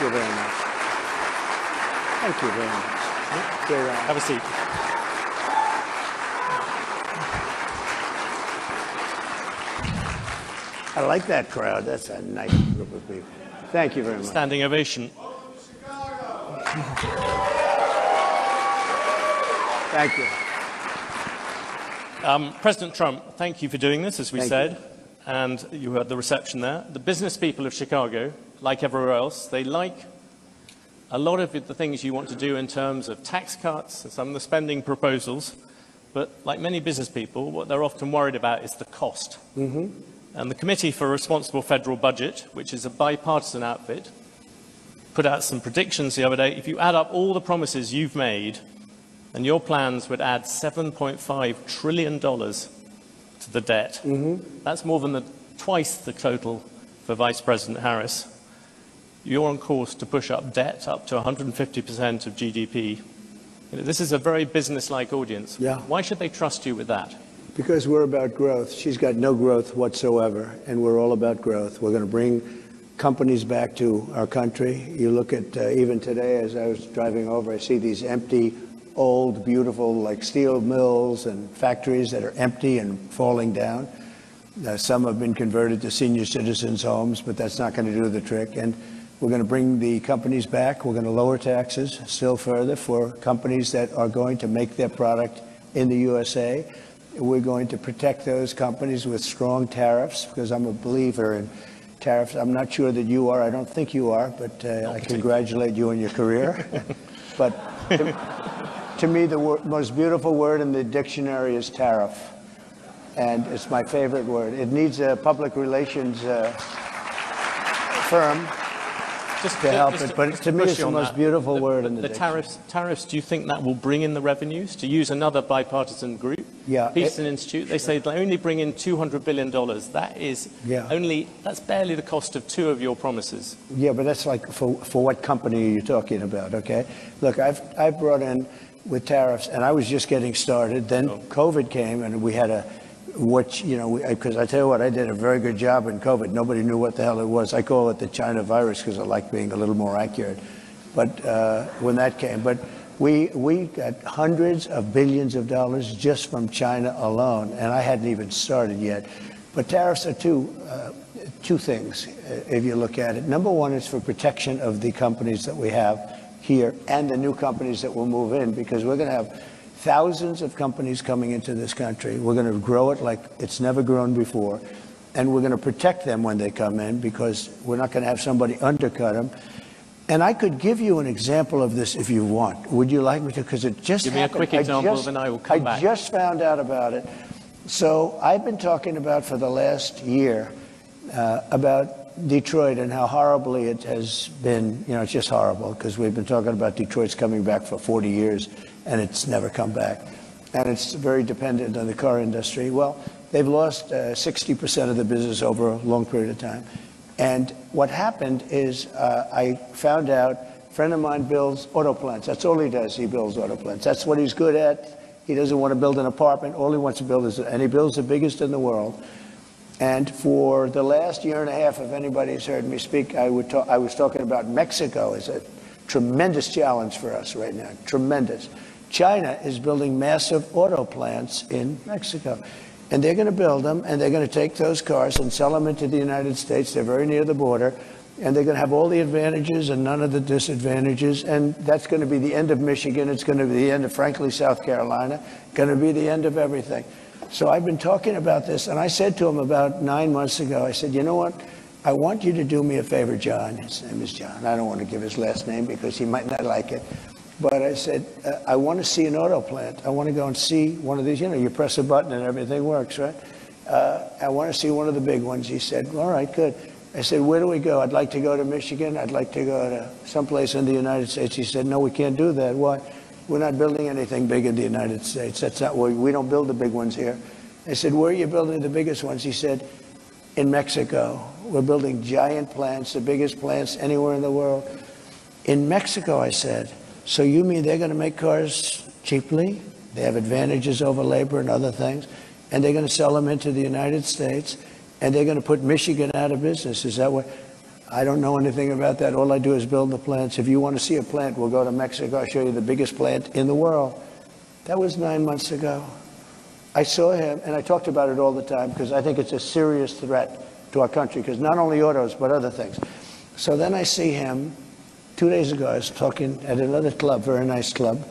you very much. Thank you very much. Have a seat. I like that crowd. That's a nice group of people. Thank you very much. Standing ovation. Thank you. President Trump, thank you for doing this, as we said, and you heard the reception there. The business people of Chicago, like everywhere else, they like a lot of the things you want to do in terms of tax cuts and some of the spending proposals, but like many business people, what they're often worried about is the cost. And the Committee for a Responsible Federal Budget, which is a bipartisan outfit, put out some predictions the other day. If you add up all the promises you've made, and your plans would add $7.5 trillion to the debt. That's more than twice the total for Vice President Harris. You're on course to push up debt up to 150% of GDP. This is a very business-like audience. Yeah. Why should they trust you with that? Because we're about growth. She's got no growth whatsoever, and we're all about growth. We're going to bring companies back to our country. You look at, even today, as I was driving over, I see these empty, old, beautiful, like steel mills and factories that are empty and falling down. Some have been converted to senior citizens' homes, but that's not going to do the trick. And we're going to bring the companies back. We're going to lower taxes still further for companies that are going to make their product in the USA. We're going to protect those companies with strong tariffs, because I'm a believer in tariffs. I'm not sure that you are. I don't think you are, but I congratulate you on your career. But to me, the most beautiful word in the dictionary is tariff, and it's my favorite word. It needs a public relations firm to help it, but to me, it's the most beautiful word in the dictionary. Tariffs, do you think that will bring in the revenues? To use another bipartisan group, Peterson Institute, they say they'll only bring in $200 billion. That is that's barely the cost of 2 of your promises. Yeah, but that's like, for what company are you talking about, okay? Look, I've brought in with tariffs, and I was just getting started. Then COVID came, and we had because I tell you what, I did a very good job in COVID. Nobody knew what the hell it was. I call it the China virus because I like being a little more accurate. But when that came, but we got hundreds of billions of dollars just from China alone, and I hadn't even started yet. But tariffs are two things, if you look at it. Number one is for protection of the companies that we have here and the new companies that will move in, because we're going to have thousands of companies coming into this country. We're going to grow it like it's never grown before, and we're going to protect them when they come in, because we're not going to have somebody undercut them. And I could give you an example of this if you want. Would you like me to? Because it just happened. Give me a quick example, then I will come back. I just found out about it. So I've been talking about for the last year about Detroit and how horribly it has been. It's just horrible, because we've been talking about Detroit's coming back for 40 years, and it's never come back. And it's very dependent on the car industry. Well, they've lost 60% of the business over a long period of time. And what happened is I found out a friend of mine builds auto plants. That's all he does. He builds auto plants. That's what he's good at. He doesn't want to build an apartment. All he wants to build is, and he builds the biggest in the world. And for the last year and a half, if anybody's heard me speak, I was talking about Mexico as a tremendous challenge for us right now. Tremendous. China is building massive auto plants in Mexico. And they're going to build them, and they're going to take those cars and sell them into the United States. They're very near the border, and they're going to have all the advantages and none of the disadvantages. And that's going to be the end of Michigan. It's going to be the end of, frankly, South Carolina. Going to be the end of everything. So I've been talking about this, and I said to him about 9 months ago, I said, you know what? I want you to do me a favor, John. His name is John. I don't want to give his last name because he might not like it. But I said, I want to see an auto plant. I want to go and see one of these. You press a button and everything works, right? I want to see one of the big ones. He said, all right, good. I said, where do we go? I'd like to go to Michigan. I'd like to go to someplace in the United States. He said, no, we can't do that. Why? We're not building anything big in the United States. That's not where we don't build the big ones here. I said, where are you building the biggest ones? He said, in Mexico. We're building giant plants, the biggest plants anywhere in the world. In Mexico, I said. So you mean they're going to make cars cheaply? They have advantages over labor and other things, and they're going to sell them into the United States, and they're going to put Michigan out of business. Is that what? I don't know anything about that. All I do is build the plants. If you want to see a plant, we'll go to Mexico. I'll show you the biggest plant in the world. That was 9 months ago. I saw him, and I talked about it all the time because I think it's a serious threat to our country, because not only autos, but other things. So then I see him 2 days ago. I was talking at another club, very nice club,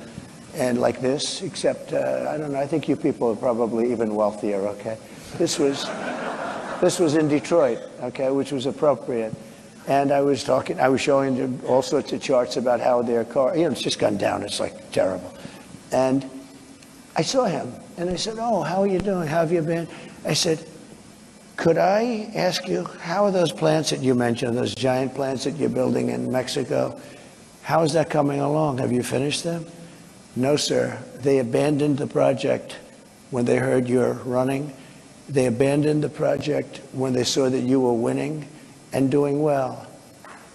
and like this, except, I don't know, I think you people are probably even wealthier, okay? This was in Detroit, okay, which was appropriate. And I was showing them all sorts of charts about how their car, it's just gone down. It's like terrible. And I saw him, and I said, oh, how are you doing? How have you been? I said, could I ask you, how are those plants that you mentioned, those giant plants that you're building in Mexico, how is that coming along? Have you finished them? No, sir. They abandoned the project when they heard you're running. They abandoned the project when they saw that you were winning and doing well.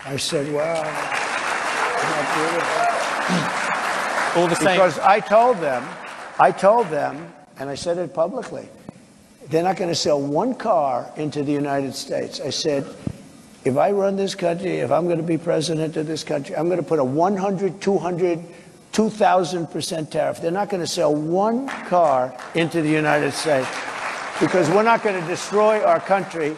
I said, wow, isn't that beautiful? All the same. Because I told them, and I said it publicly, they're not going to sell one car into the United States. I said, if I run this country, if I'm going to be president of this country, I'm going to put a 100, 200, 2,000% tariff. They're not going to sell one car into the United States because we're not going to destroy our country.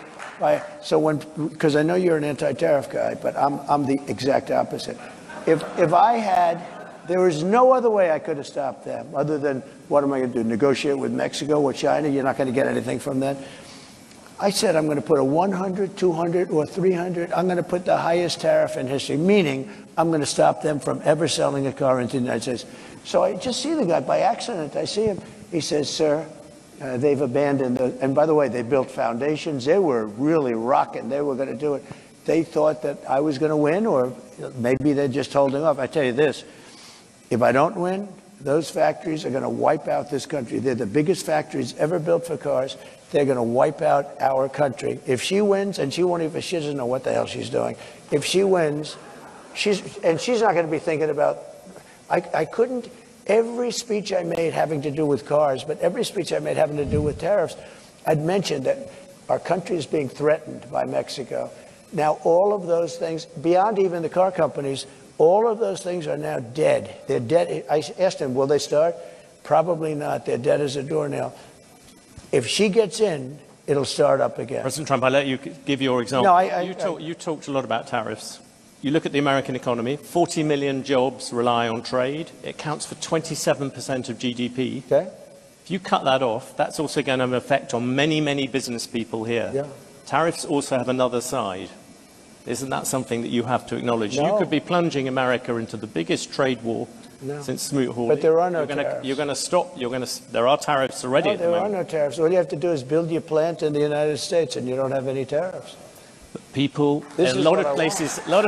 Because I know you're an anti-tariff guy, but I'm the exact opposite. There was no other way I could have stopped them other than, what am I going to do, negotiate with Mexico or China? You're not going to get anything from that. I said I'm going to put a 100, 200, or 300. I'm going to put the highest tariff in history, meaning I'm going to stop them from ever selling a car into the United States. So I just see the guy by accident. I see him. He says, sir, they've abandoned and by the way, they built foundations. They were really rocking. They were going to do it. They thought that I was going to win, or maybe they're just holding off. I tell you this. If I don't win, those factories are going to wipe out this country. They're the biggest factories ever built for cars. They're going to wipe out our country. If she wins, and she doesn't know what the hell she's doing. If she wins, she's not going to be thinking about, I couldn't, every speech I made having to do with cars, but every speech I made having to do with tariffs, I'd mentioned that our country is being threatened by Mexico. Now, all of those things, beyond even the car companies, all of those things are now dead. They're dead. I asked him, will they start? Probably not. They're dead as a doornail. If she gets in, it'll start up again. President Trump, I'll let you give your example. No, you talked a lot about tariffs. You look at the American economy, 40 million jobs rely on trade. It counts for 27% of GDP. Okay. If you cut that off, that's also going to have an effect on many, many business people here. Yeah. Tariffs also have another side. Isn't that something that you have to acknowledge? No. You could be plunging America into the biggest trade war since Smoot-Hawley. But there are no tariffs. You're going to stop. There are tariffs already at the moment. There are no tariffs. All you have to do is build your plant in the United States, and you don't have any tariffs. But people, a lot of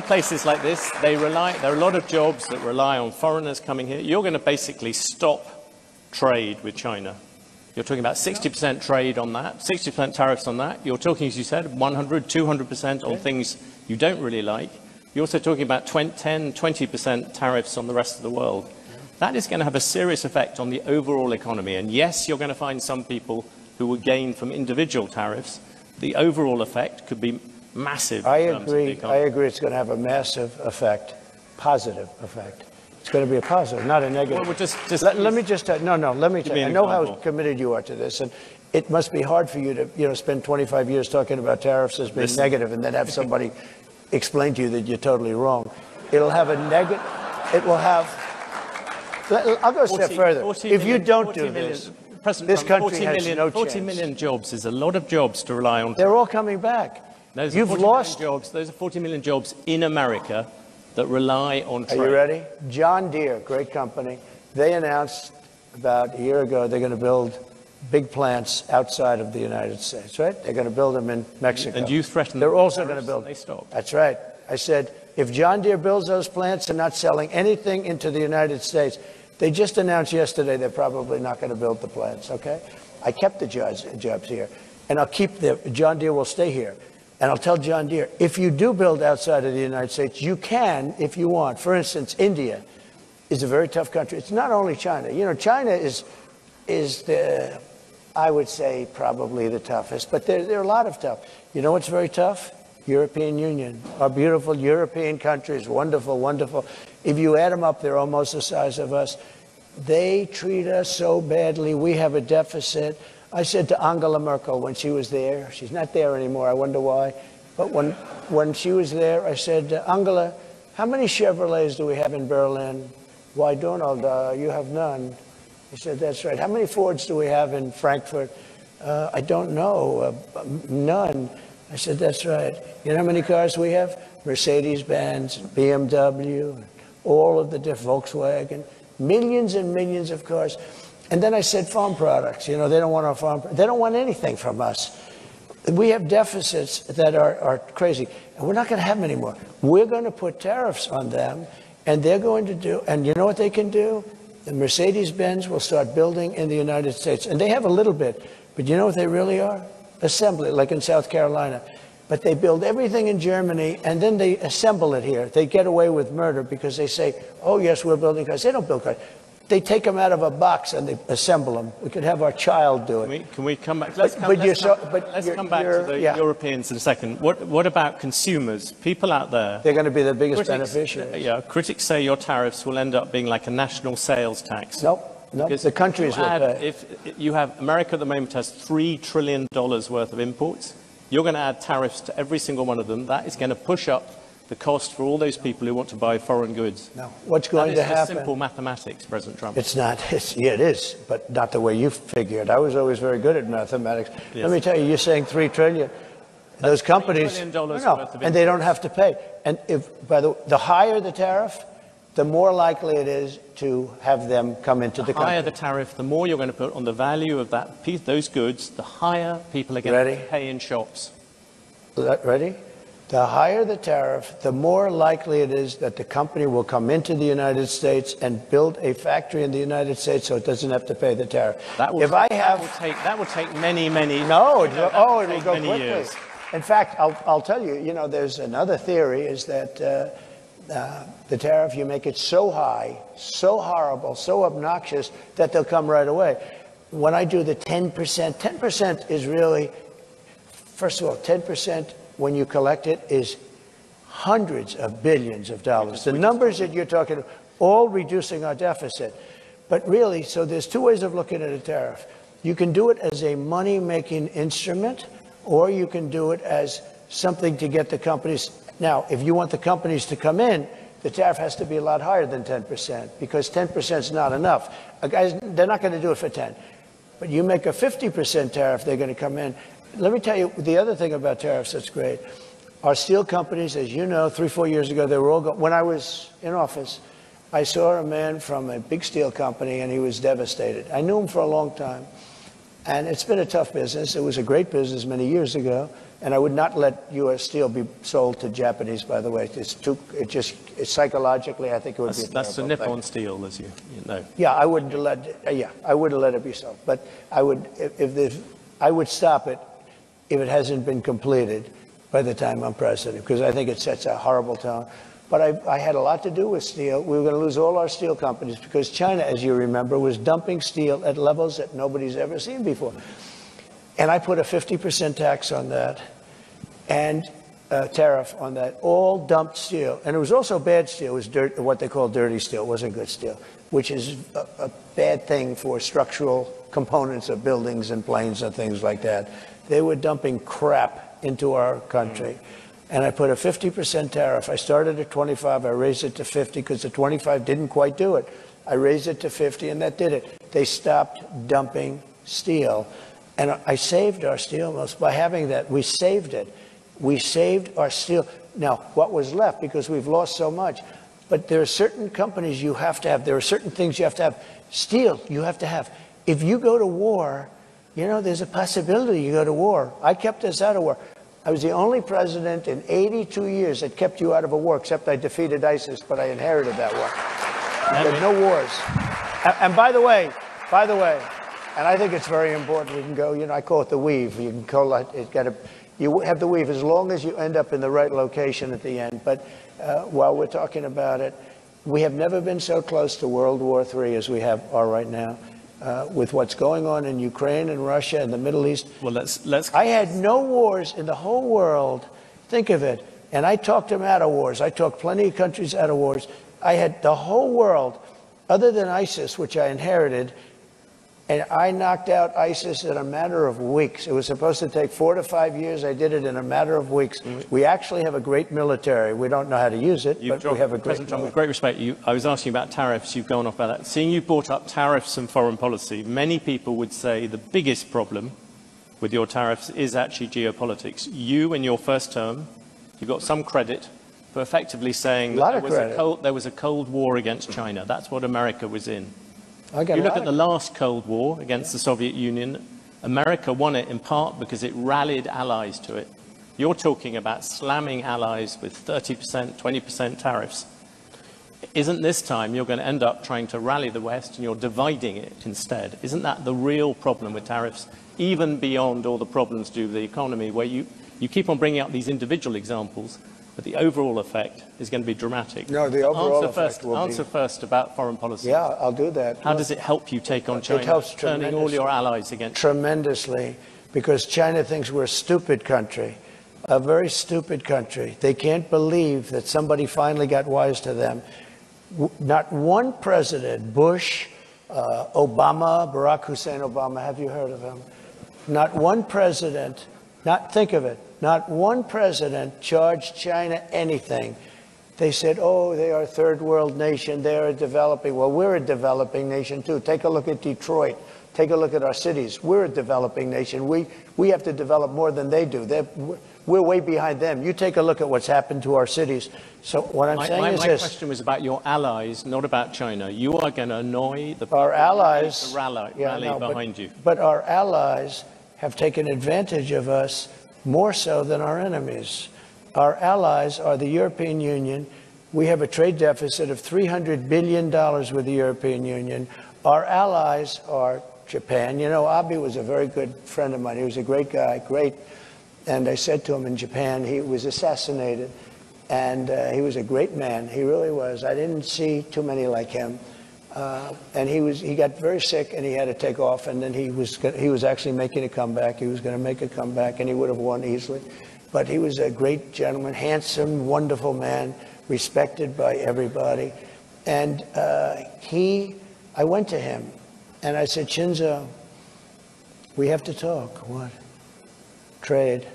places like this, there are a lot of jobs that rely on foreigners coming here. You're going to basically stop trade with China. You're talking about 60% trade on that, 60% tariffs on that. You're talking, as you said, 100, 200% on things you don't really like. You're also talking about 10, 20% tariffs on the rest of the world. That is going to have a serious effect on the overall economy. And yes, you're going to find some people who will gain from individual tariffs. The overall effect could be massive. I agree. It's going to have a massive effect, positive effect. It's going to be a positive, not a negative. Well, let me just no. Let me tell you. I know how committed you are to this, and it must be hard for you to spend 25 years talking about tariffs as being negative, and then have somebody explain to you that you're totally wrong. It'll have a negative. It will have. I'll go a step further. If you don't do this, this country has no chance. 40 million jobs is a lot of jobs to rely on. They're all coming back. You've lost jobs. Those are 40 million jobs in America that rely on trade. Are you ready? John Deere, great company. They announced about a year ago they're going to build big plants outside of the United States, right? They're going to build them in Mexico. And you threatened they're also going to build. They stopped. That's right. I said, if John Deere builds those plants, they're not selling anything into the United States. They just announced yesterday they're probably not going to build the plants, okay? I kept the jobs here, and I'll keep John Deere will stay here. And I'll tell John Deere, if you do build outside of the United States, you can if you want. For instance, India is a very tough country. It's not only China. China is the, I would say, probably the toughest. But there are a lot of tough. You know what's very tough? European Union, our beautiful European countries, wonderful, wonderful. If you add them up, they're almost the size of us. They treat us so badly. We have a deficit. I said to Angela Merkel when she was there, she's not there anymore, I wonder why, but when she was there, I said, Angela, how many Chevrolets do we have in Berlin? Why, Donald, you have none. He said, that's right. How many Fords do we have in Frankfurt? I don't know, none. I said, that's right. You know how many cars we have? Mercedes-Benz, BMW, all of the different Volkswagen, millions and millions of cars. And then I said farm products. You know, they don't want our farm. They don't want anything from us. We have deficits that are crazy. And we're not going to have them anymore. We're going to put tariffs on them, and they're going to do, and you know what they can do? The Mercedes-Benz will start building in the United States. And they have a little bit, but you know what they really are? Assembly, like in South Carolina. But they build everything in Germany, and then they assemble it here. They get away with murder because they say, oh, yes, we're building cars. They don't build cars. They take them out of a box and they assemble them. We could have our child do it. Can we come back? Let's come back to the Europeans in a second. What about consumers? People out there. They're going to be the biggest beneficiaries. Yeah, critics say your tariffs will end up being like a national sales tax. Nope. The countries will pay. If you have America at the moment has $3 trillion worth of imports, you're going to add tariffs to every single one of them. That is going to push up the cost for all those people who want to buy foreign goods. No. What's going to happen? That is simple mathematics, President Trump. It's not. Yeah, it is, but not the way you figure it. I was always very good at mathematics. Yes. Let me tell you, you're saying $3 trillion. Those companies, $3 trillion and they don't have to pay. And if the higher the tariff, the more likely it is to have them come into the country. The higher the tariff, the more you're going to put on the value of that piece, those goods, the higher people are going to pay in shops. Ready? The higher the tariff, the more likely it is that the company will come into the United States and build a factory in the United States so it doesn't have to pay the tariff. That will take many. No, it will go quickly. Years. In fact, I'll tell you, you know, there's another theory is that the tariff, you make it so high, so horrible, so obnoxious that they'll come right away. When I do the 10%, 10% is really, first of all, 10% when you collect it is hundreds of billions of dollars. The numbers that you're talking about, all reducing our deficit. But really, so there's two ways of looking at a tariff. You can do it as a money-making instrument, or you can do it as something to get the companies. Now, if you want the companies to come in, the tariff has to be a lot higher than 10%, because 10% is not enough. Guys, they're not going to do it for 10. But you make a 50% tariff, they're going to come in. Let me tell you the other thing about tariffs that's great. Our steel companies, as you know, 3-4 years ago, they were all when I was in office, I saw a man from a big steel company, and he was devastated. I knew him for a long time, and it's been a tough business. It was a great business many years ago, and I would not let U.S. steel be sold to Japanese, by the way. It's psychologically, I think it would be a That's the terrible Nippon thing. steel, as you know. Yeah, I wouldn't let it be sold. But I would, I would stop it if it hasn't been completed by the time I'm president, because I think it sets a horrible tone. But I had a lot to do with steel. We were going to lose all our steel companies because China, as you remember, was dumping steel at levels that nobody's ever seen before. And I put a 50% tax on that and a tariff on that, all dumped steel. And it was also bad steel. It was what they call dirty steel. It wasn't good steel, which is a bad thing for structural components of buildings and planes and things like that. They were dumping crap into our country. And I put a 50% tariff. I started at 25. I raised it to 50 because the 25 didn't quite do it. I raised it to 50, and that did it. They stopped dumping steel. And I saved our steel mills by having that. We saved it. We saved our steel. Now, what was left, because we've lost so much, but there are certain companies you have to have. There are certain things you have to have. Steel, you have to have. If you go to war, you know, there's a possibility you go to war. I kept us out of war. I was the only president in 82 years that kept you out of a war, except I defeated ISIS, but I inherited that war. There were no wars. And by the way, and I think it's very important, we can go, you know, I call it the weave. You can call it, you have the weave as long as you end up in the right location at the end. But while we're talking about it, we have never been so close to World War III as we are right now. With what's going on in Ukraine and Russia and the Middle East. Well, let's. I had no wars in the whole world Think of it. And I talked them out of wars. I talked plenty of countries out of wars. I had the whole world, other than ISIS, which I inherited, and I knocked out ISIS in a matter of weeks. It was supposed to take 4 to 5 years. I did it in a matter of weeks. We actually have a great military. We don't know how to use it, but we have a great military. With great respect, I was asking about tariffs. You've gone off about that. Seeing you brought up tariffs and foreign policy, many people would say the biggest problem with your tariffs is actually geopolitics. You, in your first term, you got some credit for effectively saying that there was a Cold War against China. That's what America was in. You look at the last Cold War against the Soviet Union, America won it in part because it rallied allies to it. You're talking about slamming allies with 30%, 20% tariffs. Isn't this time you're going to end up trying to rally the West and you're dividing it instead? Isn't that the real problem with tariffs, even beyond all the problems due to the economy, where you keep on bringing up these individual examples, but the overall effect is going to be dramatic? No, the overall effect will be... Answer first about foreign policy. Yeah, I'll do that. How does it help you take on China? It helps turning all your allies against you? Tremendously, because China thinks we're a stupid country, a very stupid country. They can't believe that somebody finally got wise to them. Not one president, Bush, Obama, Barack Hussein Obama, have you heard of him? Not one president, think of it, not one president charged China anything. They said, oh, they are a third world nation, they are developing. Well, we're a developing nation too. Take a look at Detroit. Take a look at our cities. We're a developing nation. We have to develop more than they do. We're way behind them. You take a look at what's happened to our cities. So what I'm saying is this. My question was about your allies, not about China. You are going to annoy the our allies to rally behind you. But our allies have taken advantage of us more so than our enemies. Our allies are the European Union. We have a trade deficit of $300 billion with the European Union. Our allies are Japan. You know, Abe was a very good friend of mine. He was a great guy, great. And I said to him in Japan, he was assassinated. And he was a great man. He really was. I didn't see too many like him. And he got very sick and he had to take off. And then he was actually making a comeback. He was going to make a comeback and he would have won easily. But he was a great gentleman, handsome, wonderful man, respected by everybody. And I went to him and I said, Shinzo, we have to talk. What? Trade.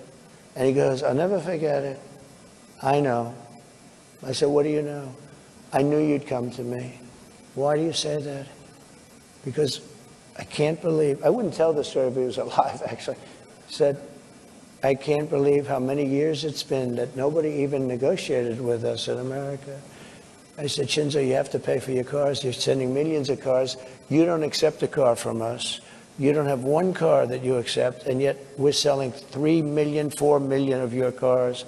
And he goes, I'll never forget it. I know. I said, what do you know? I knew you'd come to me. Why do you say that? Because I can't believe, I wouldn't tell the story if he was alive, actually. He said, I can't believe how many years it's been that nobody even negotiated with us in America. I said, Shinzo, you have to pay for your cars. You're sending millions of cars. You don't accept a car from us. You don't have one car that you accept, and yet we're selling 3 million, 4 million of your cars.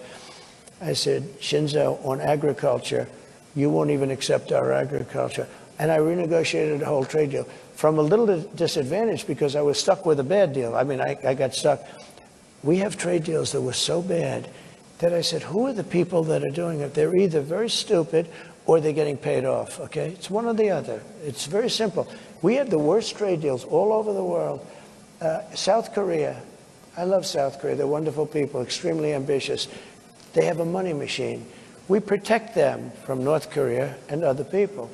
I said, Shinzo, on agriculture, you won't even accept our agriculture. And I renegotiated the whole trade deal from a little disadvantage because I was stuck with a bad deal. I mean, I got stuck. We have trade deals that were so bad that I said, who are the people that are doing it? They're either very stupid or they're getting paid off, okay? It's one or the other. It's very simple. We have the worst trade deals all over the world. South Korea, I love South Korea. They're wonderful people, extremely ambitious. They have a money machine. We protect them from North Korea and other people.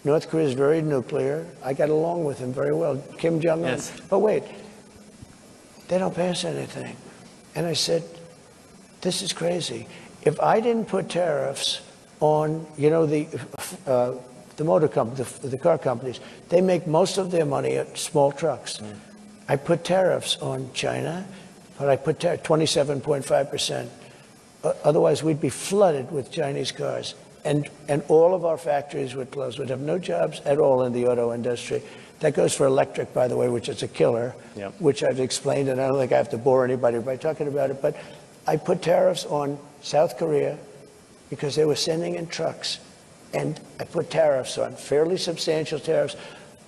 North Korea is very nuclear. I got along with him very well, Kim Jong-un. Yes. But wait, they don't pay us anything. And I said, this is crazy. If I didn't put tariffs on, you know, the motor company, the car companies, they make most of their money at small trucks. I put tariffs on China, but I put 27.5%. Otherwise, we'd be flooded with Chinese cars. And all of our factories would close. We'd have no jobs at all in the auto industry. That goes for electric, by the way, which is a killer, which I've explained, and I don't think I have to bore anybody by talking about it. But I put tariffs on South Korea because they were sending in trucks. And I put tariffs on, fairly substantial tariffs.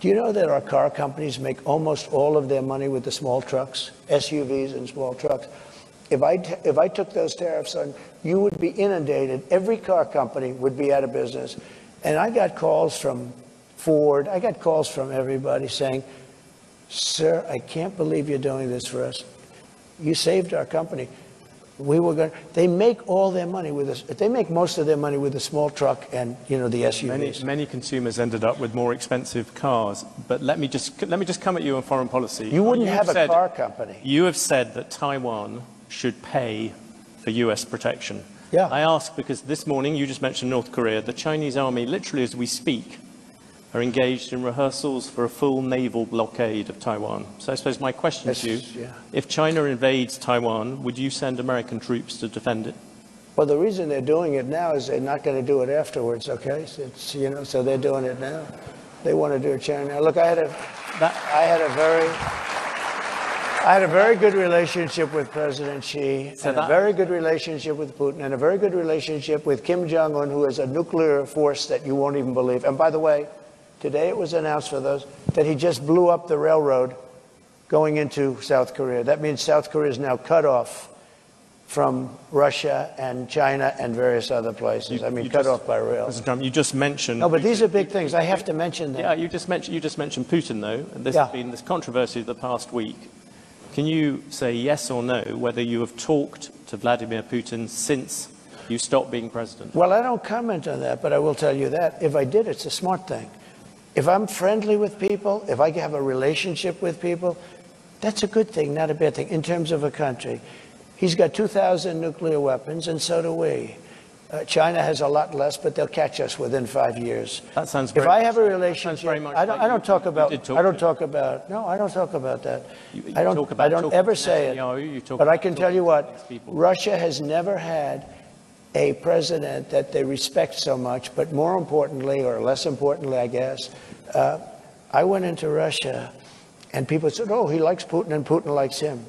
Do you know that our car companies make almost all of their money with the small trucks, SUVs and small trucks? If I took those tariffs on, you would be inundated. Every car company would be out of business. And I got calls from Ford. I got calls from everybody saying, sir, I can't believe you're doing this for us. You saved our company. They make all their money with this. They make most of their money with the small truck and, you know, the SUVs. Many consumers ended up with more expensive cars. But let me just come at you on foreign policy. You wouldn't have a car company. You have said that Taiwan should pay for US protection. Yeah. I ask because this morning you just mentioned North Korea. The Chinese army, literally as we speak, are engaged in rehearsals for a full naval blockade of Taiwan. So I suppose my question to you, if China invades Taiwan, would you send American troops to defend it? Well, the reason they're doing it now is they're not going to do it afterwards, okay? So you know, so they're doing it now. They want to do it China now. Look, I had a very good relationship with President Xi, and a very good relationship with Putin, and a very good relationship with Kim Jong-un, who has a nuclear force that you won't even believe. And by the way, today it was announced for those that he just blew up the railroad going into South Korea. That means South Korea is now cut off from Russia and China and various other places. Cut off by rail. President Trump, you just mentioned... No, but these are big things. I have to mention them. Yeah, you just mentioned Putin, though. And this has been this controversy of the past week. Can you say yes or no whether you have talked to Vladimir Putin since you stopped being president? Well, I don't comment on that, but I will tell you that. If I did, it's a smart thing. If I'm friendly with people, if I have a relationship with people, that's a good thing, not a bad thing, in terms of a country. He's got 2,000 nuclear weapons, and so do we. China has a lot less, but they'll catch us within 5 years. That sounds very... If I have a relationship, I don't talk about that. I don't ever say it. But I can tell you what, Russia has never had a president that they respect so much, but more importantly, or less importantly, I guess, I went into Russia, and people said, oh, he likes Putin, and Putin likes him.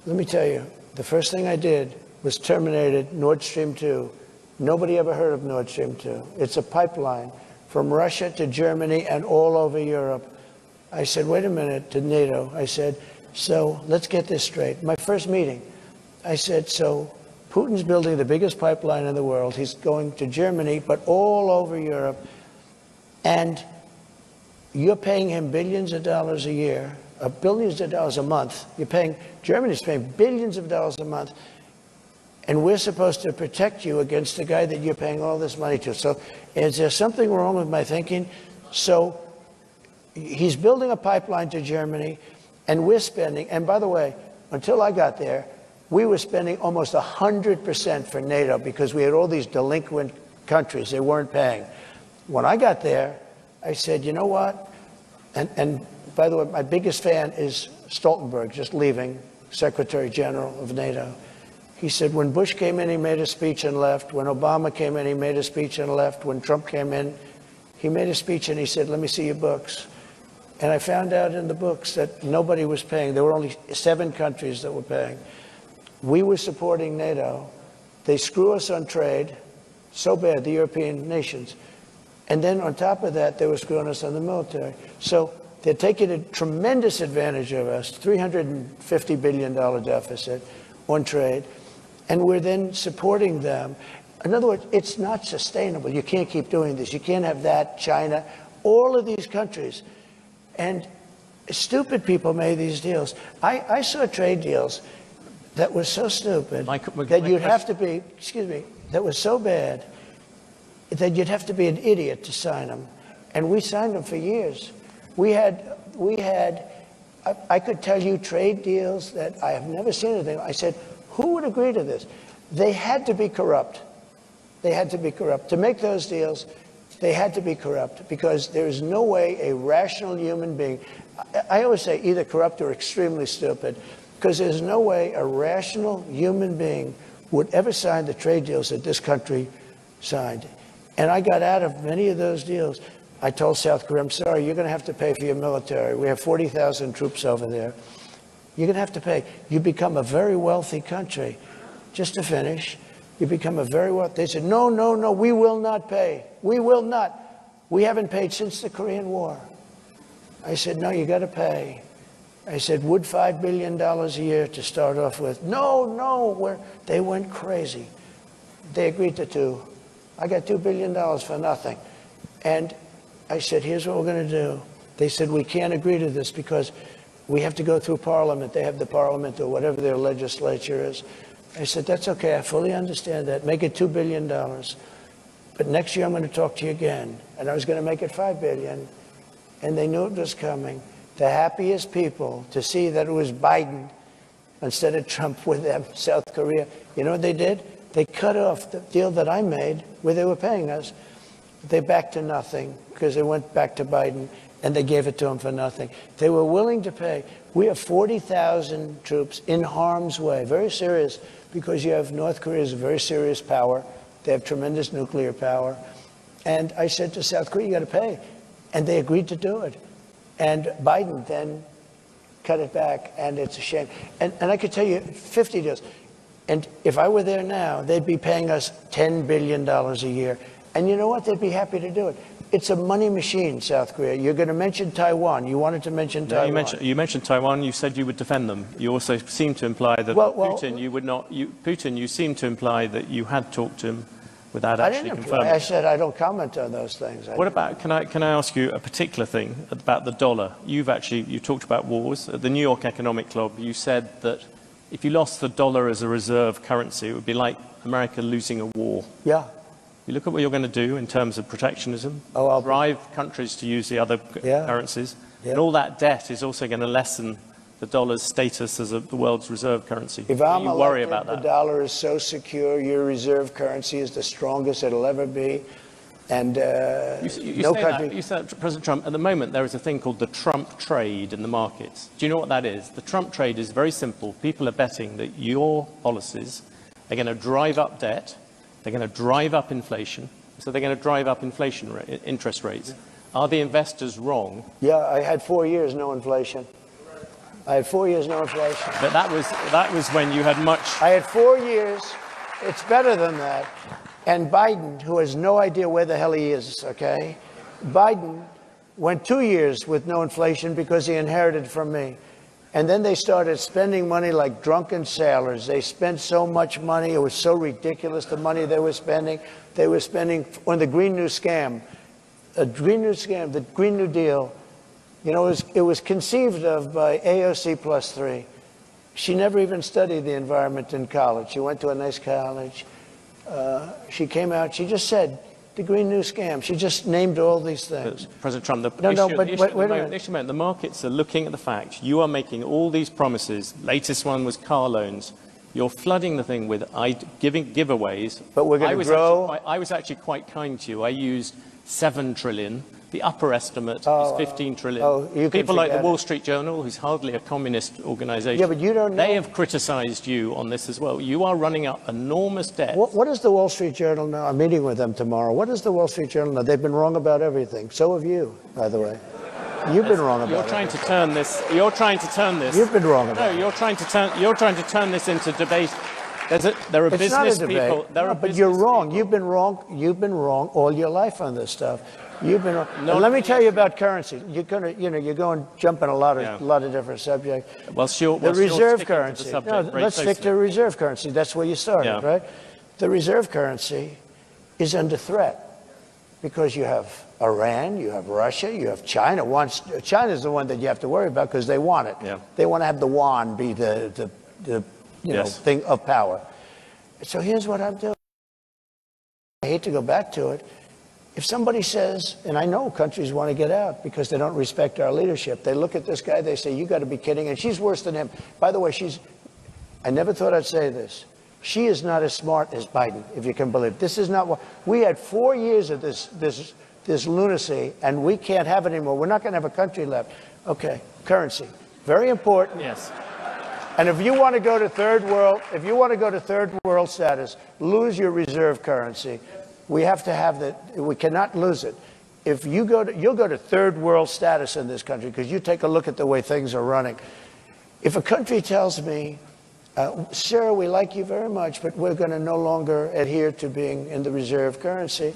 Let me tell you, the first thing I did was terminated Nord Stream 2. Nobody ever heard of Nord Stream 2. It's a pipeline from Russia to Germany and all over Europe. I said, wait a minute, to NATO. I said, so let's get this straight. My first meeting, I said, so Putin's building the biggest pipeline in the world. He's going to Germany, but all over Europe. And you're paying him billions of dollars a year, billions of dollars a month. Germany's paying billions of dollars a month. And we're supposed to protect you against the guy that you're paying all this money to. So is there something wrong with my thinking? So he's building a pipeline to Germany, and we're spending, and by the way, until I got there, we were spending almost 100% for NATO because we had all these delinquent countries. They weren't paying. When I got there, I said, you know what? And by the way, my biggest fan is Stoltenberg, just leaving, Secretary General of NATO. He said, when Bush came in, he made a speech and left. When Obama came in, he made a speech and left. When Trump came in, he made a speech and he said, let me see your books. And I found out in the books that nobody was paying. There were only 7 countries that were paying. We were supporting NATO. They screw us on trade so bad, the European nations. And then on top of that, they were screwing us on the military. So they're taking a tremendous advantage of us, $350 billion deficit on trade. And we're then supporting them. In other words, it's not sustainable. You can't keep doing this. You can't have that, China, all of these countries. And stupid people made these deals. I saw trade deals that were so stupid that you'd have to be, that was so bad that you'd have to be an idiot to sign them. And we signed them for years. I could tell you trade deals that I have never seen anything. I said, who would agree to this? They had to be corrupt. They had to be corrupt. To make those deals, they had to be corrupt because there is no way a rational human being, I always say either corrupt or extremely stupid, because there's no way a rational human being would ever sign the trade deals that this country signed. And I got out of many of those deals. I told South Korea, I'm sorry, you're going to have to pay for your military. We have 40,000 troops over there. You're going to have to pay. You become a very wealthy country. Just to finish, you become a very wealthy. They said, no, no, no, we will not pay. We will not. We haven't paid since the Korean War. I said, no, you got to pay. I said, would $5 billion a year to start off with? No, no. They went crazy. They agreed to 2. I got $2 billion for nothing. And I said, here's what we're going to do. They said, we can't agree to this because we have to go through Parliament. They have the Parliament or whatever their legislature is. I said, that's okay. I fully understand that. Make it $2 billion. But next year I'm going to talk to you again. And I was going to make it $5 billion. And they knew it was coming. The happiest people to see that it was Biden instead of Trump with them, South Korea. You know what they did? They cut off the deal that I made where they were paying us. They backed to nothing because they went back to Biden and they gave it to him for nothing. They were willing to pay. We have 40,000 troops in harm's way, very serious, because you have North Korea is a very serious power. They have tremendous nuclear power. And I said to South Korea, you got to pay. And they agreed to do it. And Biden then cut it back, and it's a shame. And I could tell you 50 deals. And if I were there now, they'd be paying us $10 billion a year. And you know what? They'd be happy to do it. It's a money machine, South Korea. You're going to mention Taiwan. You wanted to mention Taiwan. You mentioned Taiwan. You said you would defend them. You also seemed to imply that Putin, you would not. Putin, you seemed to imply that you had talked to him without actually confirming. I said I don't comment on those things. What about? Can I ask you a particular thing about the dollar? You talked about wars at the New York Economic Club. You said that if you lost the dollar as a reserve currency, it would be like America losing a war. Yeah. You look at what you're going to do in terms of protectionism, drive countries to use the other currencies, and all that debt is also going to lessen the dollar's status as the world's reserve currency. If I'm you worry about that. The dollar is so secure, your reserve currency is the strongest it'll ever be. And you said that, President Trump, at the moment there is a thing called the Trump trade in the markets. Do you know what that is? The Trump trade is very simple. People are betting that your policies are going to drive up debt. They're going to drive up inflation, so they're going to drive up interest rates. Are the investors wrong? Yeah, I had 4 years no inflation. I had 4 years no inflation. But that was when you had much. I had 4 years. It's better than that. And Biden, who has no idea where the hell he is, okay? Biden went 2 years with no inflation because he inherited from me. And then they started spending money like drunken sailors. They spent so much money. It was so ridiculous, the money they were spending. They were spending on the Green New Scam. The Green New Deal. You know, it was conceived of by AOC +3. She never even studied the environment in college. She went to a nice college. She came out. She just said, the Green New Scam. She just named all these things. President Trump, the markets are looking at the fact you are making all these promises. Latest one was car loans. You're flooding the thing with giving giveaways. But we're going to grow. I was actually quite kind to you. I used 7 trillion. The upper estimate is 15 trillion. People like the Wall Street Journal, who's hardly a communist organization, yeah, but you don't know. They have criticized you on this as well. You are running up enormous debt. What does the Wall Street Journal know? I'm meeting with them tomorrow. What does the Wall Street Journal know? They've been wrong about everything. So have you, by the way. You've been wrong about it. You're trying to turn this. You're trying to turn this. You've been wrong about it. No, you're trying to turn this into debate. There are business people. But you're wrong. You've been wrong. You've been wrong all your life on this stuff. You've been wrong. No, let me tell you about currency. You're going jumping a lot of different subjects. The reserve currency. Let's stick to reserve currency. That's where you started, right? The reserve currency is under threat because you have Iran, you have Russia, you have China. China's the one that you have to worry about because they want it. Yeah. They want to have the yuan be the thing of power. So here's what I'm doing. I hate to go back to it. If somebody says, and I know countries want to get out because they don't respect our leadership, they look at this guy, they say, you got to be kidding, and she's worse than him. By the way, I never thought I'd say this. She is not as smart as Biden, if you can believe it. This is not what, we had 4 years of this lunacy, and we can't have it anymore. We're not going to have a country left. Okay, currency, very important. Yes. And if you want to go to third world status, lose your reserve currency. We have to have that. We cannot lose it. If you you'll go to third world status in this country because you take a look at the way things are running. If a country tells me, sir, we like you very much, but we're going to no longer adhere to being in the reserve currency.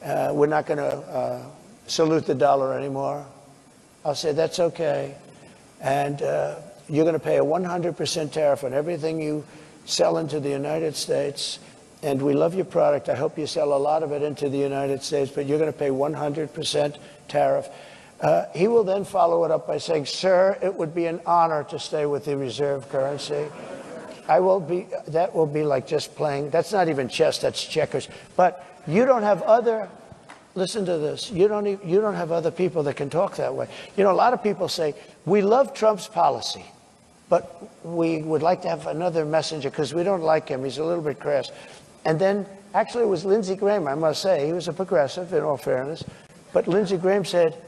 We're not going to salute the dollar anymore. I'll say that's okay. And you're going to pay a 100% tariff on everything you sell into the United States. And we love your product. I hope you sell a lot of it into the United States, but you're going to pay 100% tariff. He will then follow it up by saying, sir, it would be an honor to stay with the reserve currency. I will be, that will be like just playing. That's not even chess, that's checkers. But you don't have other, listen to this, you don't have other people that can talk that way. You know, a lot of people say, we love Trump's policy, but we would like to have another messenger because we don't like him. He's a little bit crass. And then, actually, it was Lindsey Graham, I must say. He was a progressive, in all fairness. But Lindsey Graham said,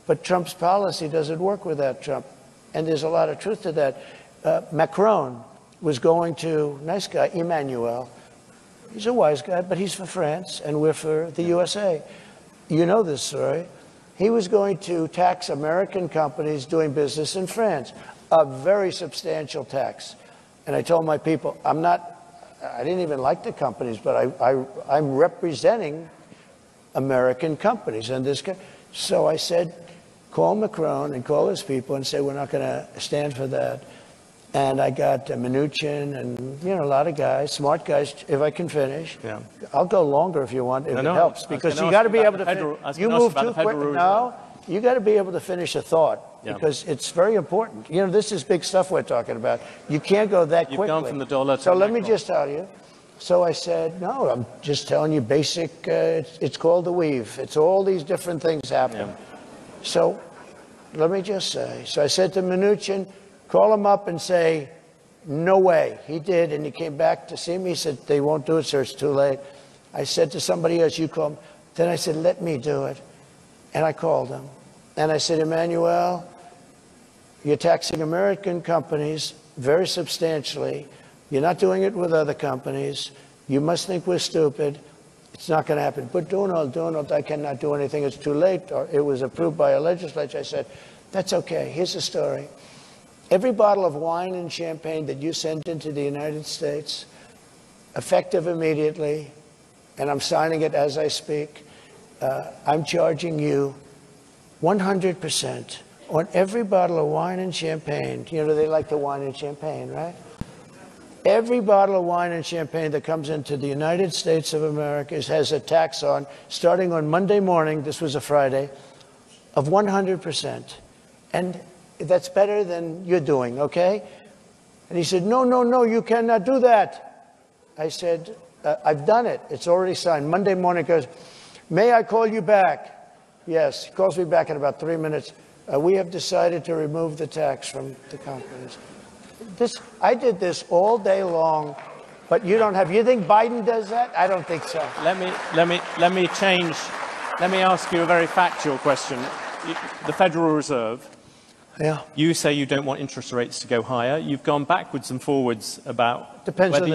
but Trump's policy doesn't work without Trump. And there's a lot of truth to that. Macron was going to, nice guy, Emmanuel. He's a wise guy, but he's for France, and we're for the USA. You know this story. He was going to tax American companies doing business in France, a very substantial tax. And I told my people, I didn't even like the companies, but I'm representing American companies. And so I said, call Macron and call his people and say, we're not going to stand for that. And I got Mnuchin and, you know, a lot of guys, smart guys, if I can finish. Yeah. I'll go longer if you want, if it helps. Because you got to be able to, you move too quick. No, you got to be able to finish a thought, because it's very important. You know, this is big stuff we're talking about. You can't go that quickly. You've gone from the dollar to So let me just tell you. So I said, no, I'm just telling you basic, it's called the weave. It's all these different things happen. Yeah. So let me just say, so I said to Mnuchin, call him up and say, no way. He did, and he came back to see me. He said, they won't do it, sir, it's too late. I said to somebody else, you call him. Then I said, let me do it. And I called him. And I said, Emmanuel, you're taxing American companies very substantially. You're not doing it with other companies. You must think we're stupid. It's not going to happen. But Donald, I cannot do anything. It's too late. Or it was approved by a legislature. I said, that's okay. Here's the story. Every bottle of wine and champagne that you send into the United States, effective immediately, and I'm signing it as I speak, I'm charging you 100% on every bottle of wine and champagne. You know, they like the wine and champagne, right? Every bottle of wine and champagne that comes into the United States of America has a tax on, starting on Monday morning, this was a Friday, of 100%. And that's better than you're doing, okay? And he said, no, you cannot do that. I said, I've done it. It's already signed. Monday morning goes, may I call you back? Yes. He calls me back in about 3 minutes. We have decided to remove the tax from the companies. I did this all day long, but you don't have. You think Biden does that? I don't think so. Let me change. Let me ask you a very factual question. The Federal Reserve. Yeah. You say you don't want interest rates to go higher. You've gone backwards and forwards about whether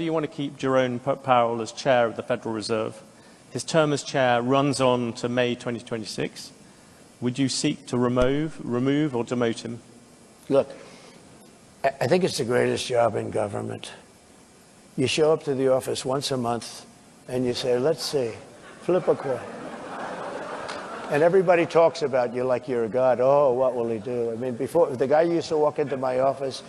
you want to keep Jerome Powell as chair of the Federal Reserve. His term as chair runs on to May 2026. Would you seek to remove or demote him? Look, I think it's the greatest job in government. You show up to the office once a month and you say, let's see, flip a coin. And everybody talks about you like you're a god. Oh, what will he do? I mean, before, the guy used to walk into my office,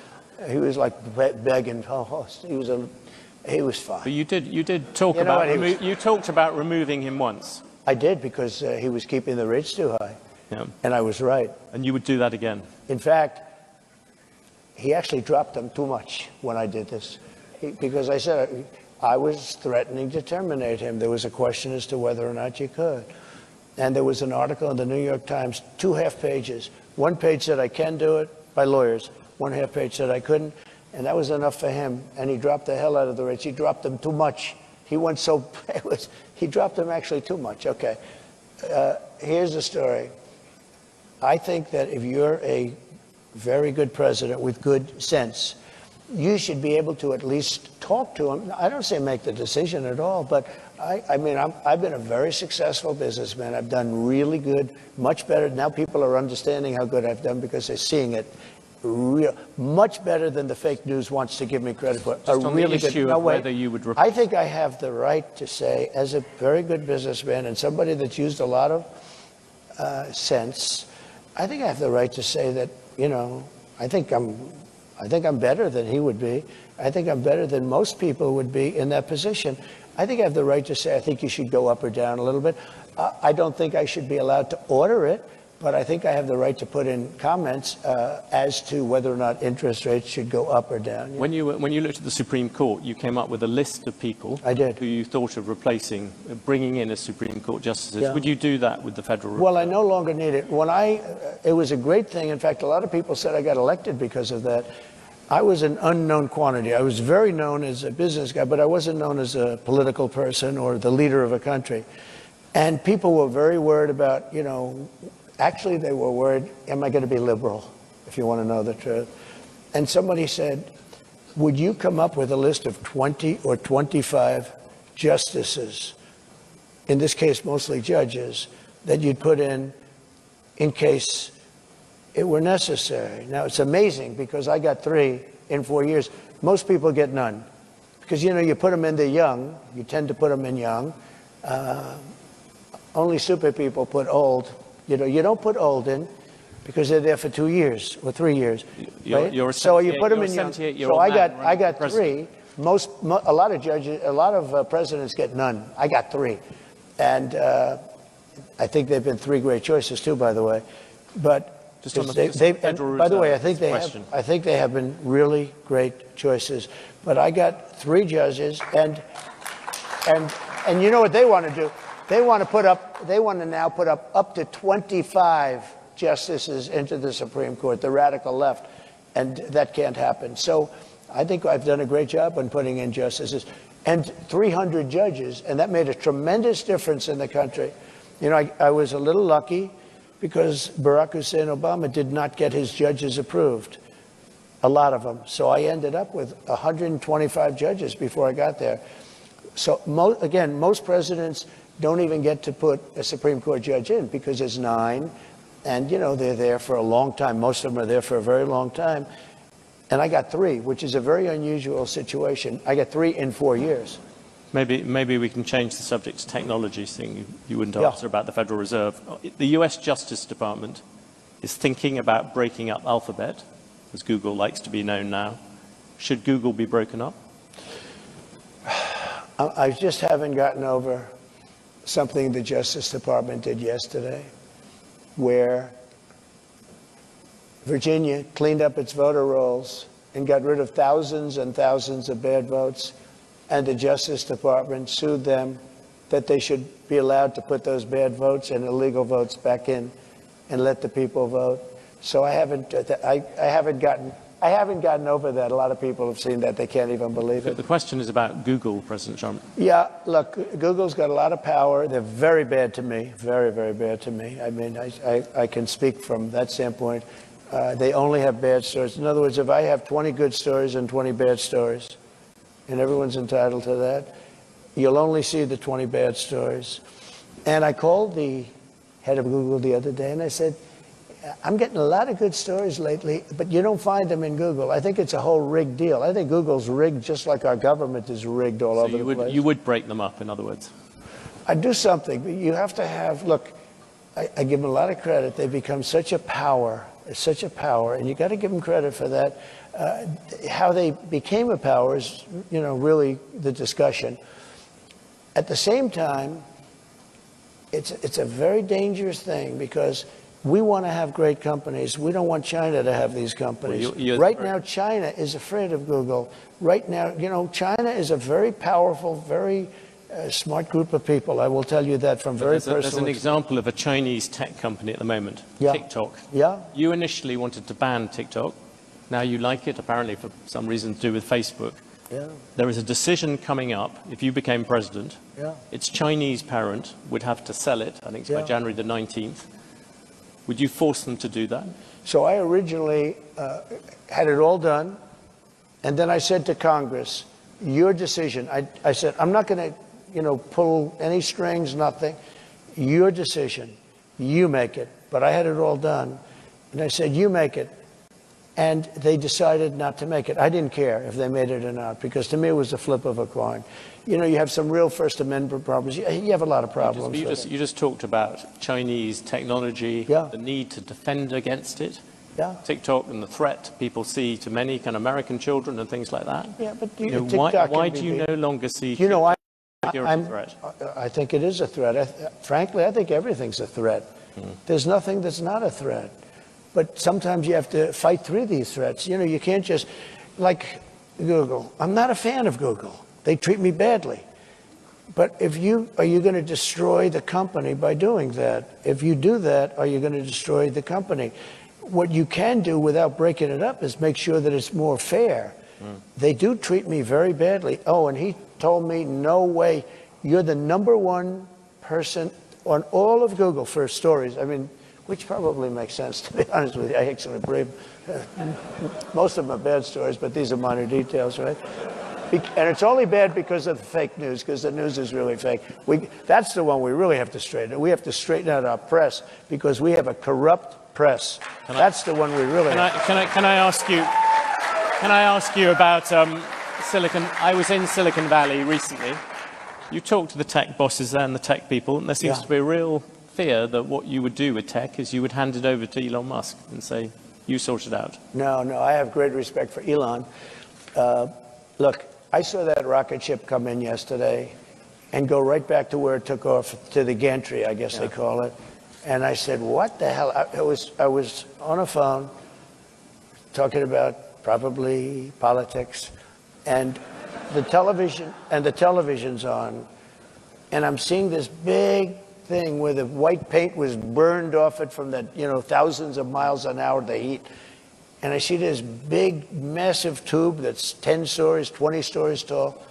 he was like begging. Oh, he was fine. But you did talk about, you talked about removing him once. I did, because he was keeping the rates too high. Yeah. And I was right. And you would do that again? In fact, he actually dropped them too much when I did this. Because I said I was threatening to terminate him. There was a question as to whether or not you could. And there was an article in the New York Times, 2 half pages. 1 page said I can do it by lawyers. 1 half page said I couldn't. And that was enough for him. And he dropped the hell out of the rates. He dropped them too much. He went so, he dropped them actually too much. Okay. Here's the story. I think that if you're a very good president with good sense, you should be able to at least talk to him. I don't say make the decision at all, but I mean, I've been a very successful businessman. I've done really good, much better. Now people are understanding how good I've done because they're seeing it much better than the fake news wants to give me credit for. Just on really the issue of whether you would I think I have the right to say, as a very good businessman and somebody that's used a lot of sense, I think I have the right to say that, you know, I think I'm better than he would be. I think I'm better than most people would be in that position. I think I have the right to say I think you should go up or down a little bit. I don't think I should be allowed to order it, but I think I have the right to put in comments as to whether or not interest rates should go up or down. Yeah. When you looked at the Supreme Court, you came up with a list of people I did. who you thought of replacing, bringing in as Supreme Court justices. Yeah. Would you do that with the Federal Reserve? Well, I no longer need it. It was a great thing. In fact, a lot of people said I got elected because of that. I was an unknown quantity. I was very known as a business guy, but I wasn't known as a political person or the leader of a country. And people were very worried about, actually they were worried, am I going to be liberal, if you want to know the truth? And somebody said, would you come up with a list of 20 or 25 justices, in this case mostly judges, that you'd put in case it were necessary? Now, it's amazing because I got 3 in 4 years. Most people get none because, you put them in, they're young. You tend to put them in young. Only super people put old. You don't put old in because they're there for 2 years or 3 years. Right? So you put them in young. So I got 3. A lot of judges, a lot of presidents get none. I got 3, and I think they've been 3 great choices too, by the way. But just on the by the way, I think they have been really great choices. But I got 3 judges, and you know what they want to do? They want to now put up to 25 justices into the Supreme Court, the radical left, and that can't happen. So I think I've done a great job on putting in justices and 300 judges, and that made a tremendous difference in the country. I was a little lucky because Barack Hussein Obama did not get his judges approved, a lot of them. So I ended up with 125 judges before I got there. So again, most presidents don't even get to put a Supreme Court judge in because there's 9, and they're there for a long time. Most of them are there for a very long time, and I got 3, which is a very unusual situation. I got 3 in 4 years. Maybe we can change the subject to technology thing. You wouldn't answer about the Federal Reserve. The U.S. Justice Department is thinking about breaking up Alphabet, as Google likes to be known now. Should Google be broken up? I just haven't gotten over something the Justice Department did yesterday, where Virginia cleaned up its voter rolls and got rid of thousands and thousands of bad votes, and the Justice Department sued them that they should be allowed to put those bad votes and illegal votes back in and let the people vote. So I haven't gotten over that. A lot of people have seen that. They can't even believe it. The question is about Google, President Trump. Yeah, look, Google's got a lot of power. They're very bad to me, very, very bad to me. I mean, I can speak from that standpoint. They only have bad stories. In other words, if I have 20 good stories and 20 bad stories, and everyone's entitled to that, you'll only see the 20 bad stories. And I called the head of Google the other day, and I said, I'm getting a lot of good stories lately, but you don't find them in Google. I think it's a whole rigged deal. I think Google's rigged just like our government is rigged all over the place. You would break them up, in other words? I'd do something, but you have to have, look, I give them a lot of credit. They've become such a power, and you got to give them credit for that. How they became a power is, really the discussion. At the same time, it's a very dangerous thing because we want to have great companies. We don't want China to have these companies. Well, right now, China is afraid of Google. Right now, China is a very powerful, very smart group of people. I will tell you that from very personal experience. There's an example of a Chinese tech company at the moment, TikTok. Yeah. You initially wanted to ban TikTok. Now you like it, apparently for some reason to do with Facebook. Yeah. There is a decision coming up, if you became president, its Chinese parent would have to sell it, I think it's by January the 19th. Would you force them to do that? So I originally had it all done, and then I said to Congress, your decision. I said, I'm not going to, pull any strings, nothing. Your decision. You make it. But I had it all done. And I said, you make it. And they decided not to make it. I didn't care if they made it or not, because to me it was a flip of a coin. You have some real First Amendment problems. You have a lot of problems. You just talked about Chinese technology, the need to defend against it. TikTok and the threat people see to many kind of American children and things like that. Yeah, but why do you no longer see security threat? I think it is a threat. Frankly, I think everything's a threat. There's nothing that's not a threat. But sometimes you have to fight through these threats. You know, you can't just, like Google. I'm not a fan of Google. They treat me badly. But are you going to destroy the company by doing that? If you do that, are you going to destroy the company? What you can do without breaking it up is make sure that it's more fair. They do treat me very badly. Oh, and he told me, no way, you're the #1 person on all of Google for stories. I mean, which probably makes sense, to be honest with you. I actually believe most of them are bad stories, but these are minor details, right? And it's only bad because of the fake news, because the news is really fake. That's the one we really have to straighten. We have to straighten out our press, because we have a corrupt press. That's the one we really have. Can I ask you about Silicon? I was in Silicon Valley recently. You talked to the tech bosses there and the tech people, and there seems to be a real fear that what you would do with tech is you would hand it over to Elon Musk and say, you sort it out. No, I have great respect for Elon. Look, I saw that rocket ship come in yesterday and go right back to where it took off, to the gantry, I guess they call it. And I said, what the hell? I was on a phone talking about probably politics, and the television's on, and I'm seeing this big thing where the white paint was burned off it from the, thousands of miles an hour, the heat. And I see this big, massive tube that's 10 stories, 20 stories tall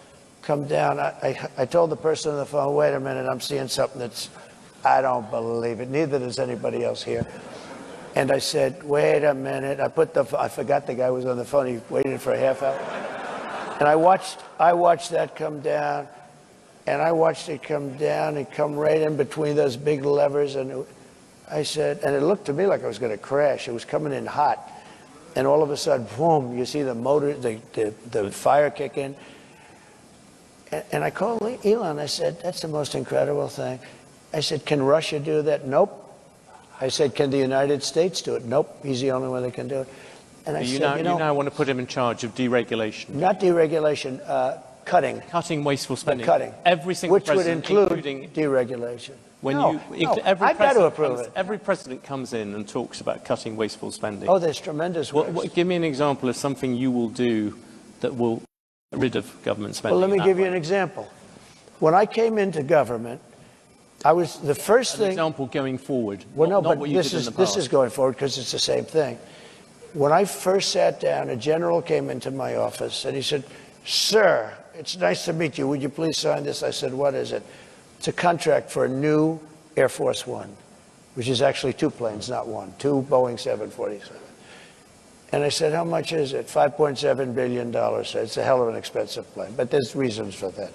come down. I told the person on the phone, wait a minute, I'm seeing something I don't believe it. Neither does anybody else here. And I said, wait a minute. I forgot the guy was on the phone. He waited for a half hour. And I watched that come down. And I watched it come down and come right in between those big levers. And I said, and it looked to me like I was going to crash. It was coming in hot. And all of a sudden, boom, you see the motor, the fire kick in. And I called Elon. I said, that's the most incredible thing. I said, can Russia do that? Nope. I said, can the United States do it? Nope. He's the only one that can do it. And you now want to put him in charge of deregulation. Not deregulation, cutting. Cutting wasteful spending. Cutting. Every single president, which would include deregulation. I've got to approve it. Every president comes in and talks about cutting wasteful spending. Oh, there's tremendous ways. Give me an example of something you will do that will get rid of government spending. Well, let me give you an example. When I came into government, I was the first thing. An example going forward. Well, no, but this is going forward because it's the same thing. When I first sat down, a general came into my office and he said, "Sir, it's nice to meet you. Would you please sign this?" I said, "What is it?" It's a contract for a new Air Force One, which is actually 2 planes, not one, 2 Boeing 747. And I said, "How much is it?" $5.7 billion. So it's a hell of an expensive plane, but there's reasons for that.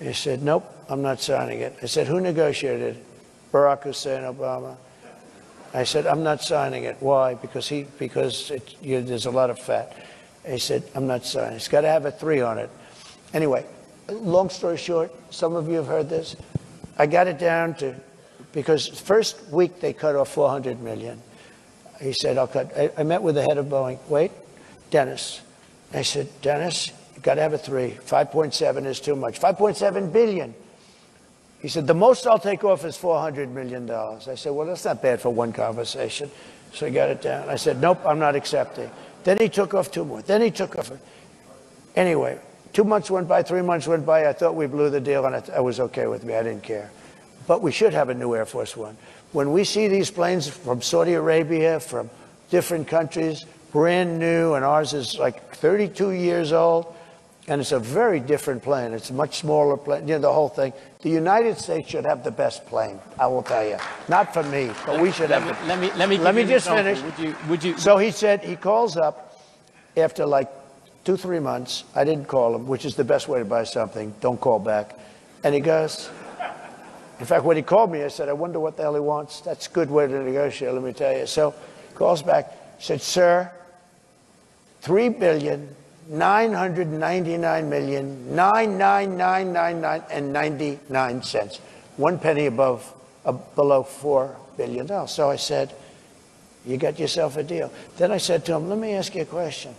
He said, "Nope, I'm not signing it." I said, "Who negotiated?" Barack Hussein Obama. I said, "I'm not signing it." Why? Because there's a lot of fat. He said, "I'm not signing. It's got to have a 3 on it." Anyway, long story short, some of you have heard this. I got it down to, because first week they cut off $400 million. He said, "I'll cut." I met with the head of Boeing. Wait, Dennis. I said, "Dennis, you got to have a 3. 5.7 is too much. 5.7 billion." He said, "The most I'll take off is $400 million. I said, "Well, that's not bad for one conversation." So he got it down. I said, "Nope, I'm not accepting." Then he took off 2 more. Then he took off. Anyway, 2 months went by, 3 months went by. I thought we blew the deal, and it was okay with me. I didn't care. But we should have a new Air Force One. When we see these planes from Saudi Arabia, from different countries, brand new, and ours is like 32 years old, and it's a very different plane. It's a much smaller plane, the whole thing. The United States should have the best plane, I will tell you. Not for me, but we should have it. Let me just finish. So he said, he calls up after like 2-3 months. I didn't call him, which is the best way to buy something. Don't call back. And he goes, in fact, when he called me, I said, "I wonder what the hell he wants." That's a good way to negotiate, let me tell you. So he calls back, said, "Sir, $3,999,999,999.99 1 penny below $4 billion. So I said, "You got yourself a deal." Then I said to him, "Let me ask you a question.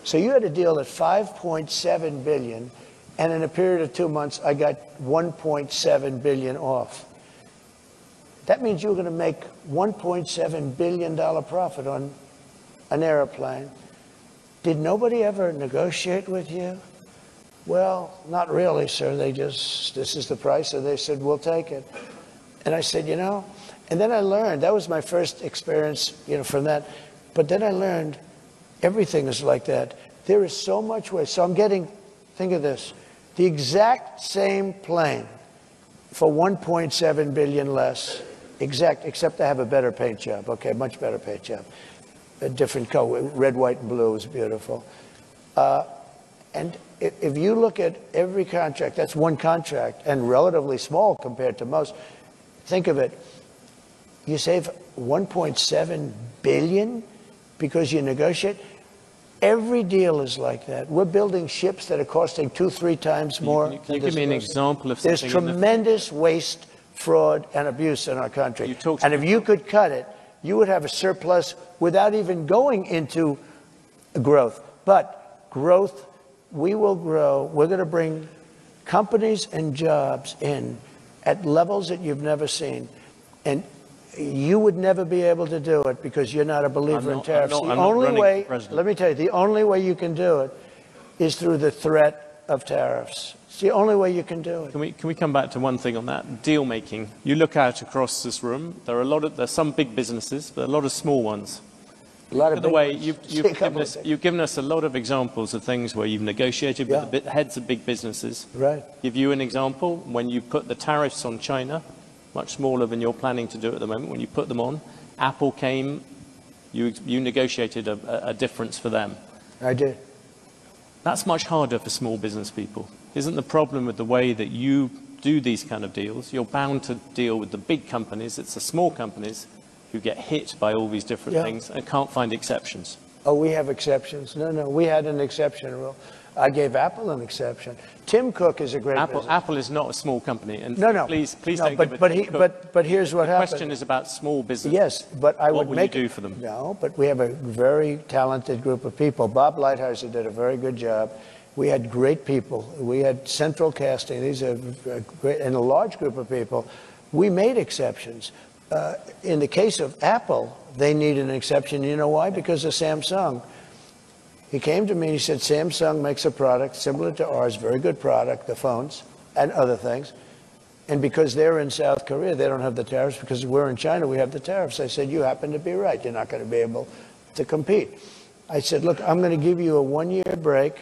So you had a deal at $5.7 billion, and in a period of 2 months, I got $1.7 billion off. That means you're going to make $1.7 billion profit on an airplane. Did nobody ever negotiate with you? Well, not really, sir. They just, this is the price. So they said, we'll take it. And I said, you know, and then I learned, that was my first experience, you know, from that. But then I learned everything is like that. There is so much waste. So I'm getting, think of this, the exact same plane for 1.7 billion less, except I have a better paint job. Okay, much better paint job. A different color, red, white, and blue is beautiful. And if you look at every contract, that's one contract, and relatively small compared to most. Think of it. You save 1.7 billion because you negotiate. Every deal is like that. We're building ships that are costing 2-3 times more. Can you give me an example of something? There's tremendous waste, fraud, and abuse in our country. And if you could cut it, you would have a surplus without even going into growth. But growth, we will grow. We're going to bring companies and jobs in at levels that you've never seen. And you would never be able to do it because you're not a believer in tariffs. The only way, let me tell you, the only way you can do it is through the threat of tariffs. It's the only way you can do it. Can we come back to one thing on that? Deal making. You look out across this room, there's some big businesses, but a lot of small ones. A lot of By the way, you've given us a lot of examples of things where you've negotiated with the heads of big businesses. Right. Give you an example, when you put the tariffs on China, much smaller than you're planning to do at the moment, when you put them on, Apple came, you negotiated a difference for them. I did. That's much harder for small business people. Isn't the problem with the way that you do these kind of deals? You're bound to deal with the big companies. It's the small companies who get hit by all these different things and can't find exceptions. Oh, we have exceptions. No, we had an exception rule. I gave Apple an exception. Tim Cook is a great business. Apple is not a small company. And no. Please no, don't but, give it but, to he, Tim Cook. but here's what happened. The question is about small business. Yes, but I would make What will you do for them? No, but we have a very talented group of people. Bob Lighthizer did a very good job. We had great people. We had central casting. These are great, and a large group of people. We made exceptions. In the case of Apple, they needed an exception. You know why? Because of Samsung. He came to me and he said, Samsung makes a product similar to ours, very good product, the phones and other things. And because they're in South Korea, they don't have the tariffs. Because we're in China, we have the tariffs. I said, you happen to be right. You're not going to be able to compete. I said, look, I'm going to give you a 1-year break,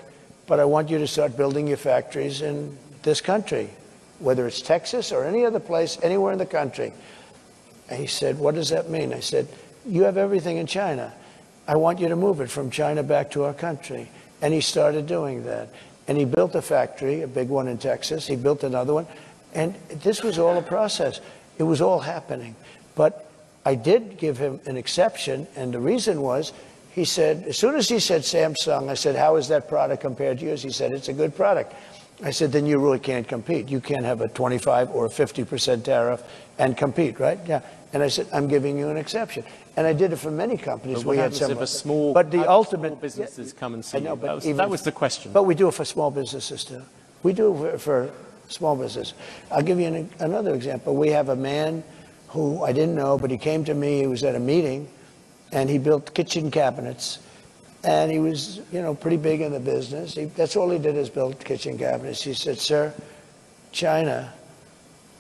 but I want you to start building your factories in this country, whether it's Texas or any other place, anywhere in the country. And he said, what does that mean? I said, you have everything in China. I want you to move it from China back to our country. And he started doing that. And he built a factory, a big one in Texas. He built another one. And this was all a process. It was all happening. But I did give him an exception. And the reason was, he said, as soon as he said Samsung, I said, how is that product compared to yours? He said, it's a good product. I said, then you really can't compete. You can't have a 25 or a 50% tariff and compete, right? Yeah. And I said, I'm giving you an exception. And I did it for many companies. But what happens if small businesses come and see you? That was the question. But we do it for small businesses too. We do it for small business. I'll give you another example. We have a man who I didn't know, but he came to me. He was at a meeting, and he built kitchen cabinets. And he was, you know, pretty big in the business. That's all he did is build kitchen cabinets. He said, sir, China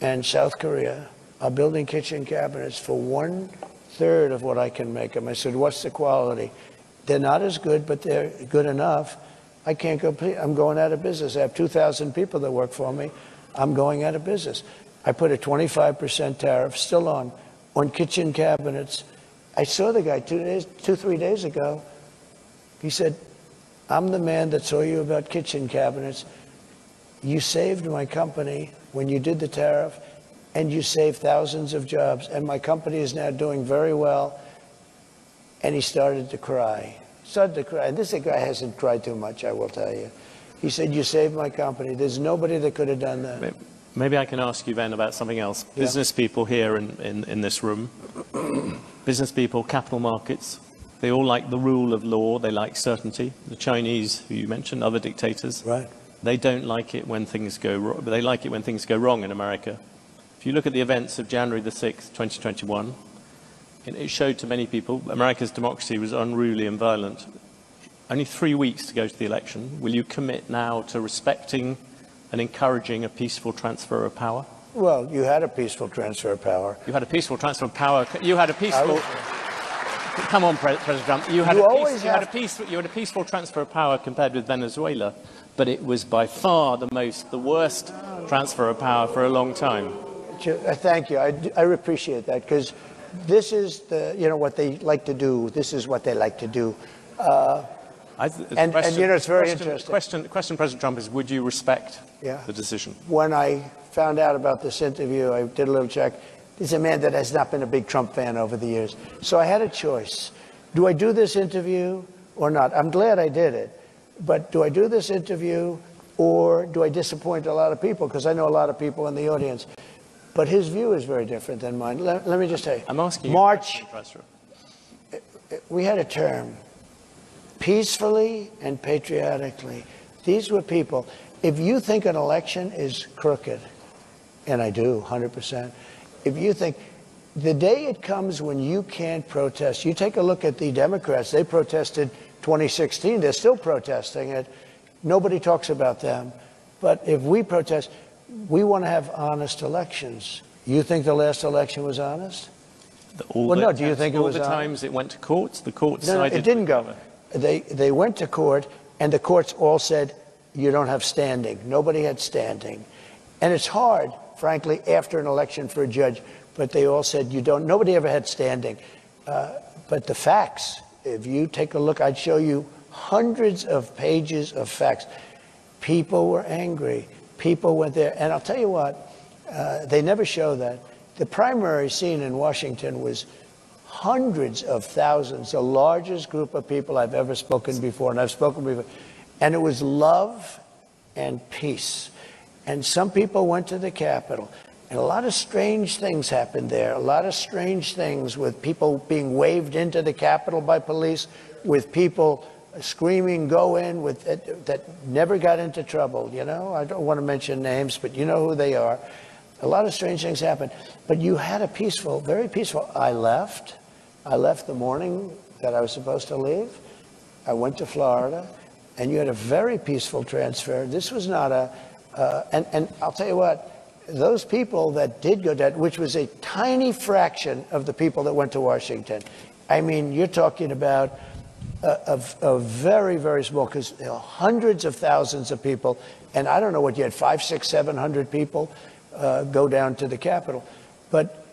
and South Korea are building kitchen cabinets for 1/3 of what I can make them. I said, what's the quality? They're not as good, but they're good enough. I can't compete. I'm going out of business. I have 2,000 people that work for me. I'm going out of business. I put a 25% tariff still on kitchen cabinets. I saw the guy 3 days ago. He said, I'm the man that saw you about kitchen cabinets. You saved my company when you did the tariff, and you saved thousands of jobs, and my company is now doing very well. And he started to cry. And this guy hasn't cried too much, I will tell you. He said, you saved my company. There's nobody that could have done that. Maybe I can ask you then about something else. Yeah. Business people here in this room, business people, capital markets, they all like the rule of law. They like certainty. The Chinese, who you mentioned, other dictators, right? They don't like it when things go wrong. They like it when things go wrong in America. If you look at the events of January the 6th, 2021, it showed to many people America's democracy was unruly and violent. Only 3 weeks to go to the election. Will you commit now to respecting and encouraging a peaceful transfer of power? Well, you had a peaceful transfer of power. You had a peaceful transfer of power. You had a peaceful... Come on, President Trump. You had a peaceful transfer of power compared with Venezuela, but it was by far the worst transfer of power for a long time. Thank you. I appreciate that, because this is what they like to do. This is what they like to do. It's very interesting. The question, President Trump, is would you respect the decision? When I found out about this interview, I did a little check. He's a man that has not been a big Trump fan over the years. So I had a choice. Do I do this interview or not? I'm glad I did it. But do I do this interview or do I disappoint a lot of people? Because I know a lot of people in the audience. But his view is very different than mine. Let me just tell you. I'm asking March, we had a term, peacefully and patriotically. These were people. If you think an election is crooked, and I do, 100%, if you think the day it comes when you can't protest, you take a look at the Democrats. They protested 2016. They're still protesting it. Nobody talks about them. But if we protest, we want to have honest elections. You think the last election was honest? Do you think it was all the times it went to courts? The courts decided. No, it didn't go. They went to court, and the courts all said, you don't have standing. Nobody had standing. And it's hard, frankly, after an election for a judge, but they all said you don't. Nobody ever had standing. But the facts, if you take a look, I'd show you hundreds of pages of facts. People were angry. People went there. And I'll tell you what, they never show that. The primary scene in Washington was hundreds of thousands, the largest group of people I've ever spoken before, and I've spoken before. And it was love and peace. And some people went to the Capitol, and a lot of strange things happened there. A lot of strange things with people being waved into the Capitol by police, with people screaming, go in, that never got into trouble. You know, I don't want to mention names, but you know who they are. A lot of strange things happened. But you had a peaceful, very peaceful. I left the morning that I was supposed to leave. I went to Florida, and you had a very peaceful transfer. This was not and I'll tell you what, those people that did go down, which was a tiny fraction of the people that went to Washington. I mean, you're talking about a very, very small, because hundreds of thousands of people, and I don't know what you had, 500, 600, 700 people go down to the Capitol. But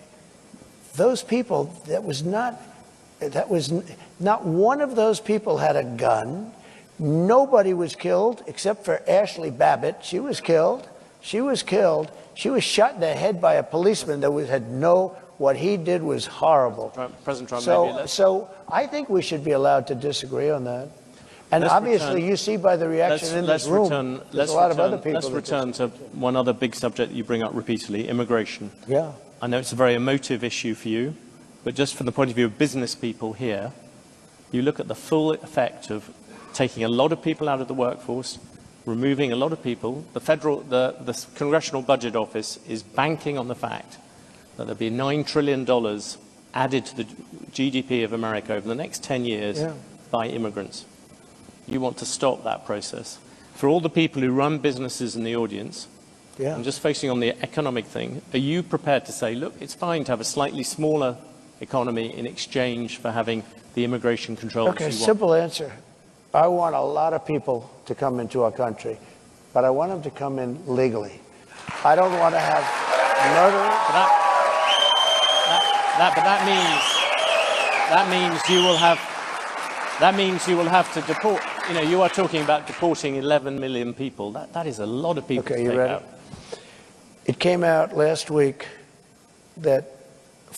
those people, that was not one of those people had a gun. Nobody was killed except for Ashley Babbitt. She was killed. She was killed. She was shot in the head by a policeman that what he did was horrible. President Trump, so I think we should be allowed to disagree on that. And obviously, you see by the reaction in this room, there's a lot of other people. Let's return to one other big subject that you bring up repeatedly, immigration. Yeah. I know it's a very emotive issue for you, but just from the point of view of business people here, you look at the full effect of taking a lot of people out of the workforce, removing a lot of people. The Congressional Budget Office is banking on the fact that there'll be $9 trillion added to the GDP of America over the next 10 years by immigrants. You want to stop that process. For all the people who run businesses in the audience, I'm just focusing on the economic thing, are you prepared to say, look, it's fine to have a slightly smaller economy in exchange for having the immigration controls you want? Simple answer. I want a lot of people to come into our country, but I want them to come in legally. I don't want to have murderers. That means you will have to deport. You know, you are talking about deporting 11 million people. That is a lot of people to take out. It came out last week that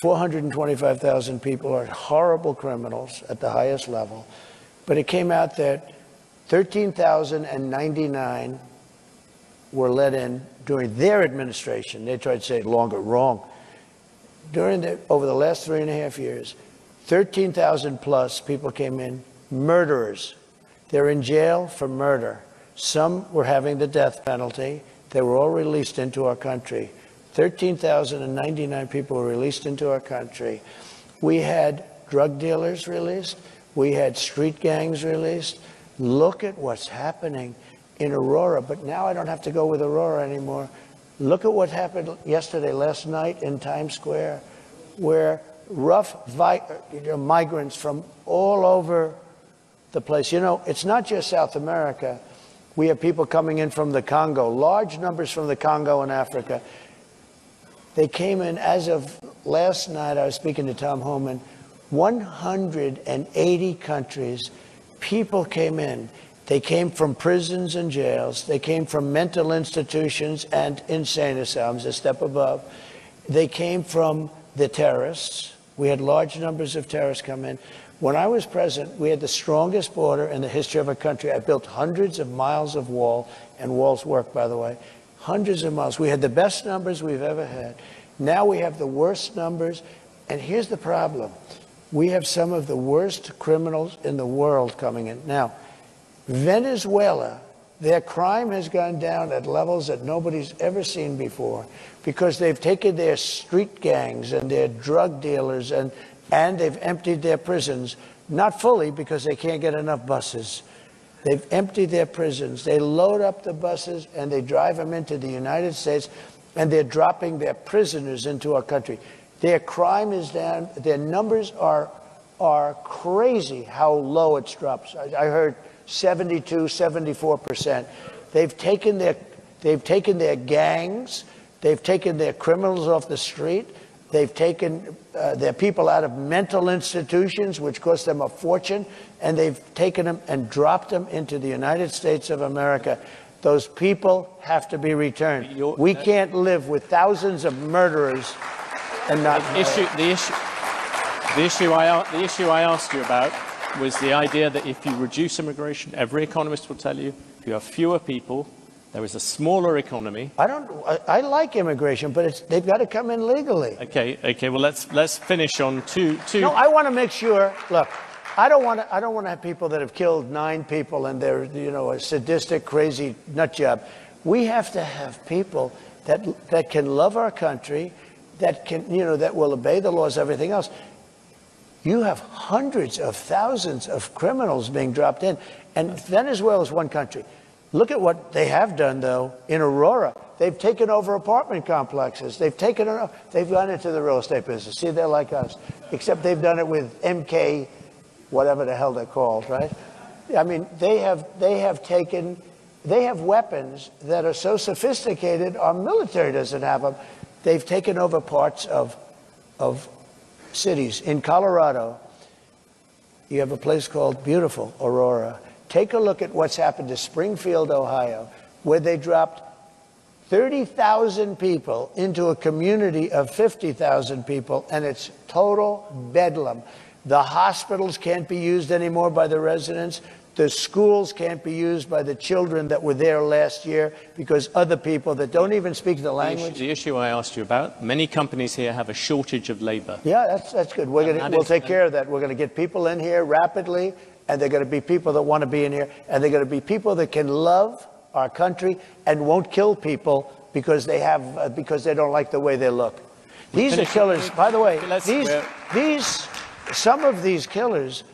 425,000 people are horrible criminals at the highest level. But it came out that 13,099 were let in during their administration. They tried to say it longer, wrong. Over the last 3.5 years, 13,000 plus people came in, murderers. They're in jail for murder. Some were having the death penalty. They were all released into our country. 13,099 people were released into our country. We had drug dealers released. We had street gangs released. Look at what's happening in Aurora. But now I don't have to go with Aurora anymore. Look at what happened last night in Times Square, where rough migrants from all over the place. You know, it's not just South America. We have people coming in from the Congo, large numbers from the Congo and Africa. They came in, as of last night, I was speaking to Tom Homan, 180 countries. People came in. They came from prisons and jails. They came from mental institutions and insane asylums, a step above. They came from the terrorists. We had large numbers of terrorists come in. When I was president, we had the strongest border in the history of our country. I built hundreds of miles of wall, and walls work, by the way. Hundreds of miles. We had the best numbers we've ever had. Now we have the worst numbers. And here's the problem. We have some of the worst criminals in the world coming in. Now, Venezuela, their crime has gone down at levels that nobody's ever seen before because they've taken their street gangs and their drug dealers and they've emptied their prisons, not fully because they can't get enough buses. They've emptied their prisons. They load up the buses and they drive them into the United States, and they're dropping their prisoners into our country. Their crime is down. Their numbers are crazy how low it's dropped. I heard 72, 74%. They've taken their gangs. They've taken their criminals off the street. They've taken their people out of mental institutions, which cost them a fortune, and they've taken them and dropped them into the United States of America. Those people have to be returned. We can't live with thousands of murderers and not. The issue I asked you about was the idea that if you reduce immigration, every economist will tell you, if you have fewer people, there is a smaller economy. I like immigration, but they've got to come in legally. Okay. Well, let's finish on two. No, I want to make sure. Look, I don't want to have people that have killed 9 people and they're, you know, a sadistic, crazy nut job. We have to have people that can love our country, that can, you know, that will obey the laws, everything else. You have hundreds of thousands of criminals being dropped in, and Venezuela is one country. Look at what they have done, though, in Aurora. They've taken over apartment complexes. They've gone into the real estate business. See, they're like us, except they've done it with MK, whatever the hell they're called, right? I mean, they have weapons that are so sophisticated, our military doesn't have them. They've taken over parts of cities. In Colorado, you have a place called beautiful Aurora. Take a look at what's happened to Springfield, Ohio, where they dropped 30,000 people into a community of 50,000 people, and it's total bedlam. The hospitals can't be used anymore by the residents. The schools can't be used by the children that were there last year because other people that don't even speak the language. The issue I asked you about, many companies here have a shortage of labor. Yeah, that's good. We'll take care of that. We're going to get people in here rapidly, and they're going to be people that want to be in here, and they're going to be people that can love our country and won't kill people because they don't like the way they look. These are killers. By the way, some of these killers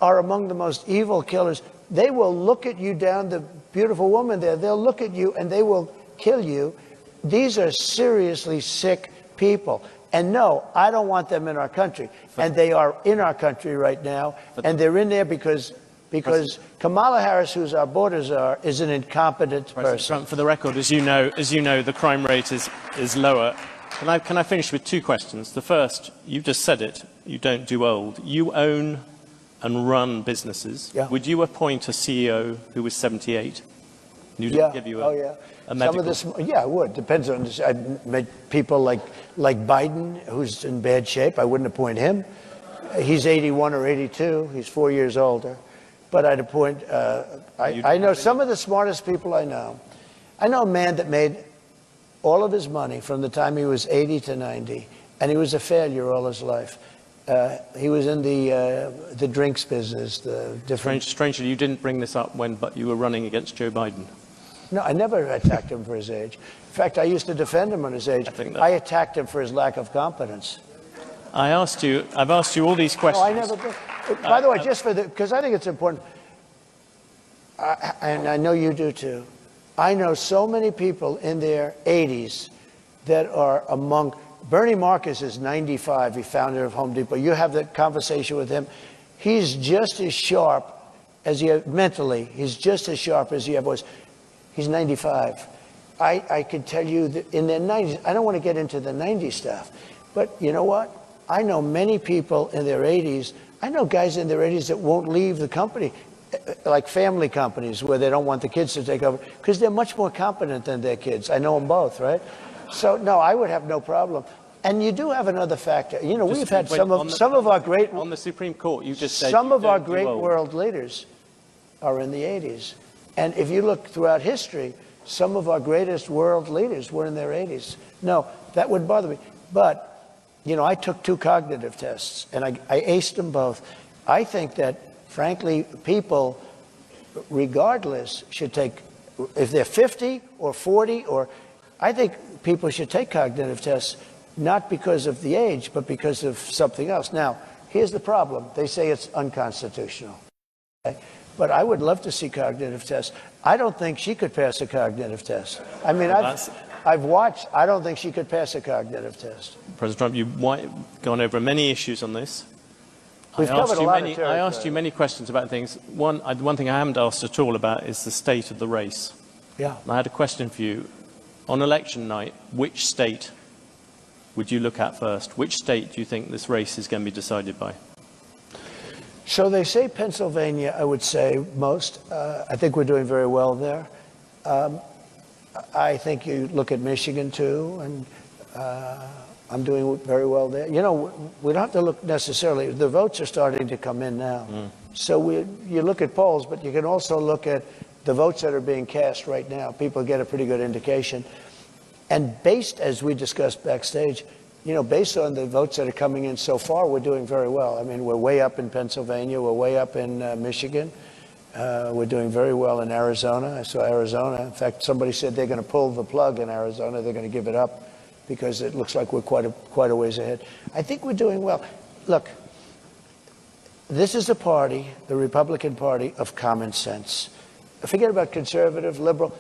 are among the most evil killers. They will look at you down, the beautiful woman there, they'll look at you and they will kill you. These are seriously sick people. And no, I don't want them in our country. And they are in our country right now. And they're in there because Kamala Harris, who's our border czar, is an incompetent person. Trump, for the record, as you know, the crime rate is lower. Can I finish with 2 questions? The first, you just said it, you don't do old. You own and run businesses. Yeah. Would you appoint a CEO who was 78? You didn't give you a medical. I would. Depends on this. I'd make people like Biden, who's in bad shape. I wouldn't appoint him. He's 81 or 82. He's 4 years older. But I'd appoint. I know some of the smartest people I know. I know a man that made all of his money from the time he was 80 to 90, and he was a failure all his life. He was in the drinks business, the different. Strangely, you didn't bring this up but you were running against Joe Biden. No, I never attacked him for his age. In fact, I used to defend him on his age. I attacked him for his lack of competence. I've asked you all these questions. No, I never did. By the way, just for because I think it's important, and I know you do too, I know so many people in their 80s that are among, Bernie Marcus is 95, he founder of Home Depot. You have that conversation with him. He's just as sharp as he, mentally, he's just as sharp as he ever was. He's 95. I could tell you that in their 90s, I don't want to get into the 90s stuff, but you know what? I know many people in their 80s. I know guys in their 80s that won't leave the company, like family companies where they don't want the kids to take over, because they're much more competent than their kids. I know them both, right? So, no, I would have no problem. And you do have another factor. You know, we've had some of our great... On the Supreme Court, you just said... Some of our great world leaders are in the 80s. And if you look throughout history, some of our greatest world leaders were in their 80s. No, that would bother me. But, you know, I took 2 cognitive tests, and I aced them both. I think that, frankly, people, regardless, should take, if they're 50 or 40, or I think people should take cognitive tests, not because of the age, but because of something else. Now, here's the problem. They say it's unconstitutional. Okay? But I would love to see cognitive tests. I don't think she could pass a cognitive test. I mean, I've watched. I don't think she could pass a cognitive test. President Trump, you've gone over many issues on this. We've covered a lot of territory. I asked you many questions about things. One thing I haven't asked at all about is the state of the race. Yeah. And I had a question for you. On election night, which state would you look at first? Which state do you think this race is going to be decided by? So they say Pennsylvania, I would say most. I think we're doing very well there. I think you look at Michigan, too, and I'm doing very well there. You know, we don't have to look necessarily. The votes are starting to come in now. So you look at polls, but you can also look at the votes that are being cast right now. People get a pretty good indication. And based, as we discussed backstage, you know, based on the votes that are coming in so far, we're doing very well. I mean, we're way up in Pennsylvania. We're way up in Michigan. We're doing very well in Arizona. I saw Arizona. In fact, somebody said they're going to pull the plug in Arizona. They're going to give it up because it looks like we're quite a ways ahead. I think we're doing well. Look, this is a party, the Republican Party, of common sense. Forget about conservative, liberal.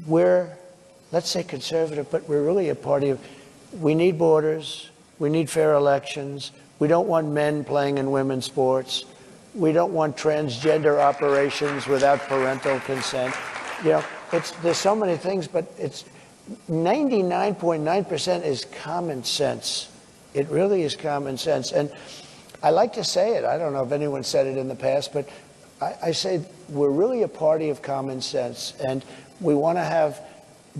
We're, let's say conservative, but we're really a party of, we need borders. We need fair elections. We don't want men playing in women's sports. We don't want transgender operations without parental consent. You know, there's so many things, but it's 99.9% is common sense. It really is common sense. And I like to say it. I don't know if anyone said it in the past, but I say we're really a party of common sense, and we want to have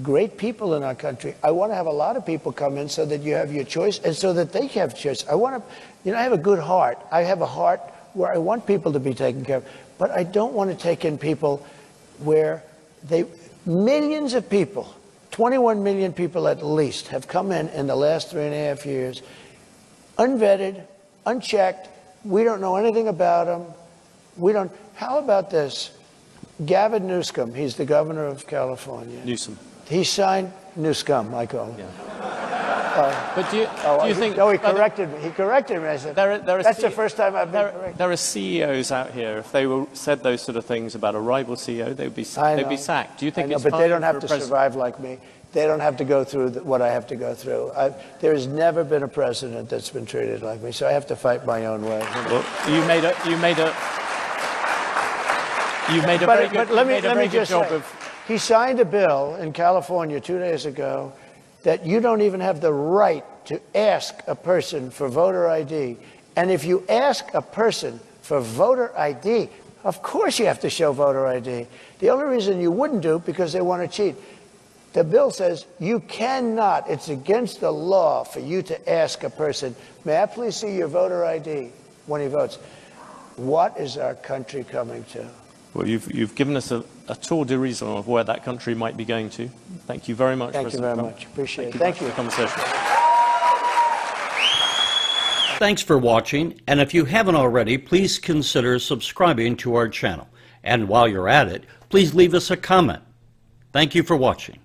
great people in our country. I want to have a lot of people come in so that you have your choice and so that they have choice. I want to, you know, I have a good heart. I have a heart where I want people to be taken care of, but I don't want to take in people where millions of people, 21 million people at least, have come in the last 3.5 years, unvetted, unchecked. We don't know anything about them. We don't. How about this? Gavin Newsom, he's the governor of California. Newsom. He signed Newsom, I call him. Yeah. But do you think? No, he corrected me. He corrected me. I said, that's the first time I've been corrected. There are CEOs out here. If they said those sort of things about a rival CEO, they'd be sacked. Do you think? But they don't have to survive like me. They don't have to go through what I have to go through. There has never been a president that's been treated like me, so I have to fight my own way. Well, you made a very good job of. He signed a bill in California 2 days ago that you don't even have the right to ask a person for voter ID. And if you ask a person for voter ID, of course you have to show voter ID. The only reason you wouldn't do it because they want to cheat. The bill says you cannot, it's against the law for you to ask a person, may I please see your voter ID when he votes? What is our country coming to? Well, you've given us a tour d'horizon of where that country might be going to. Thank you very much. Thank you very much. Appreciate it. Thank you for the conversation. Thanks for watching, and if you haven't already, please consider subscribing to our channel. And while you're at it, please leave us a comment. Thank you for watching.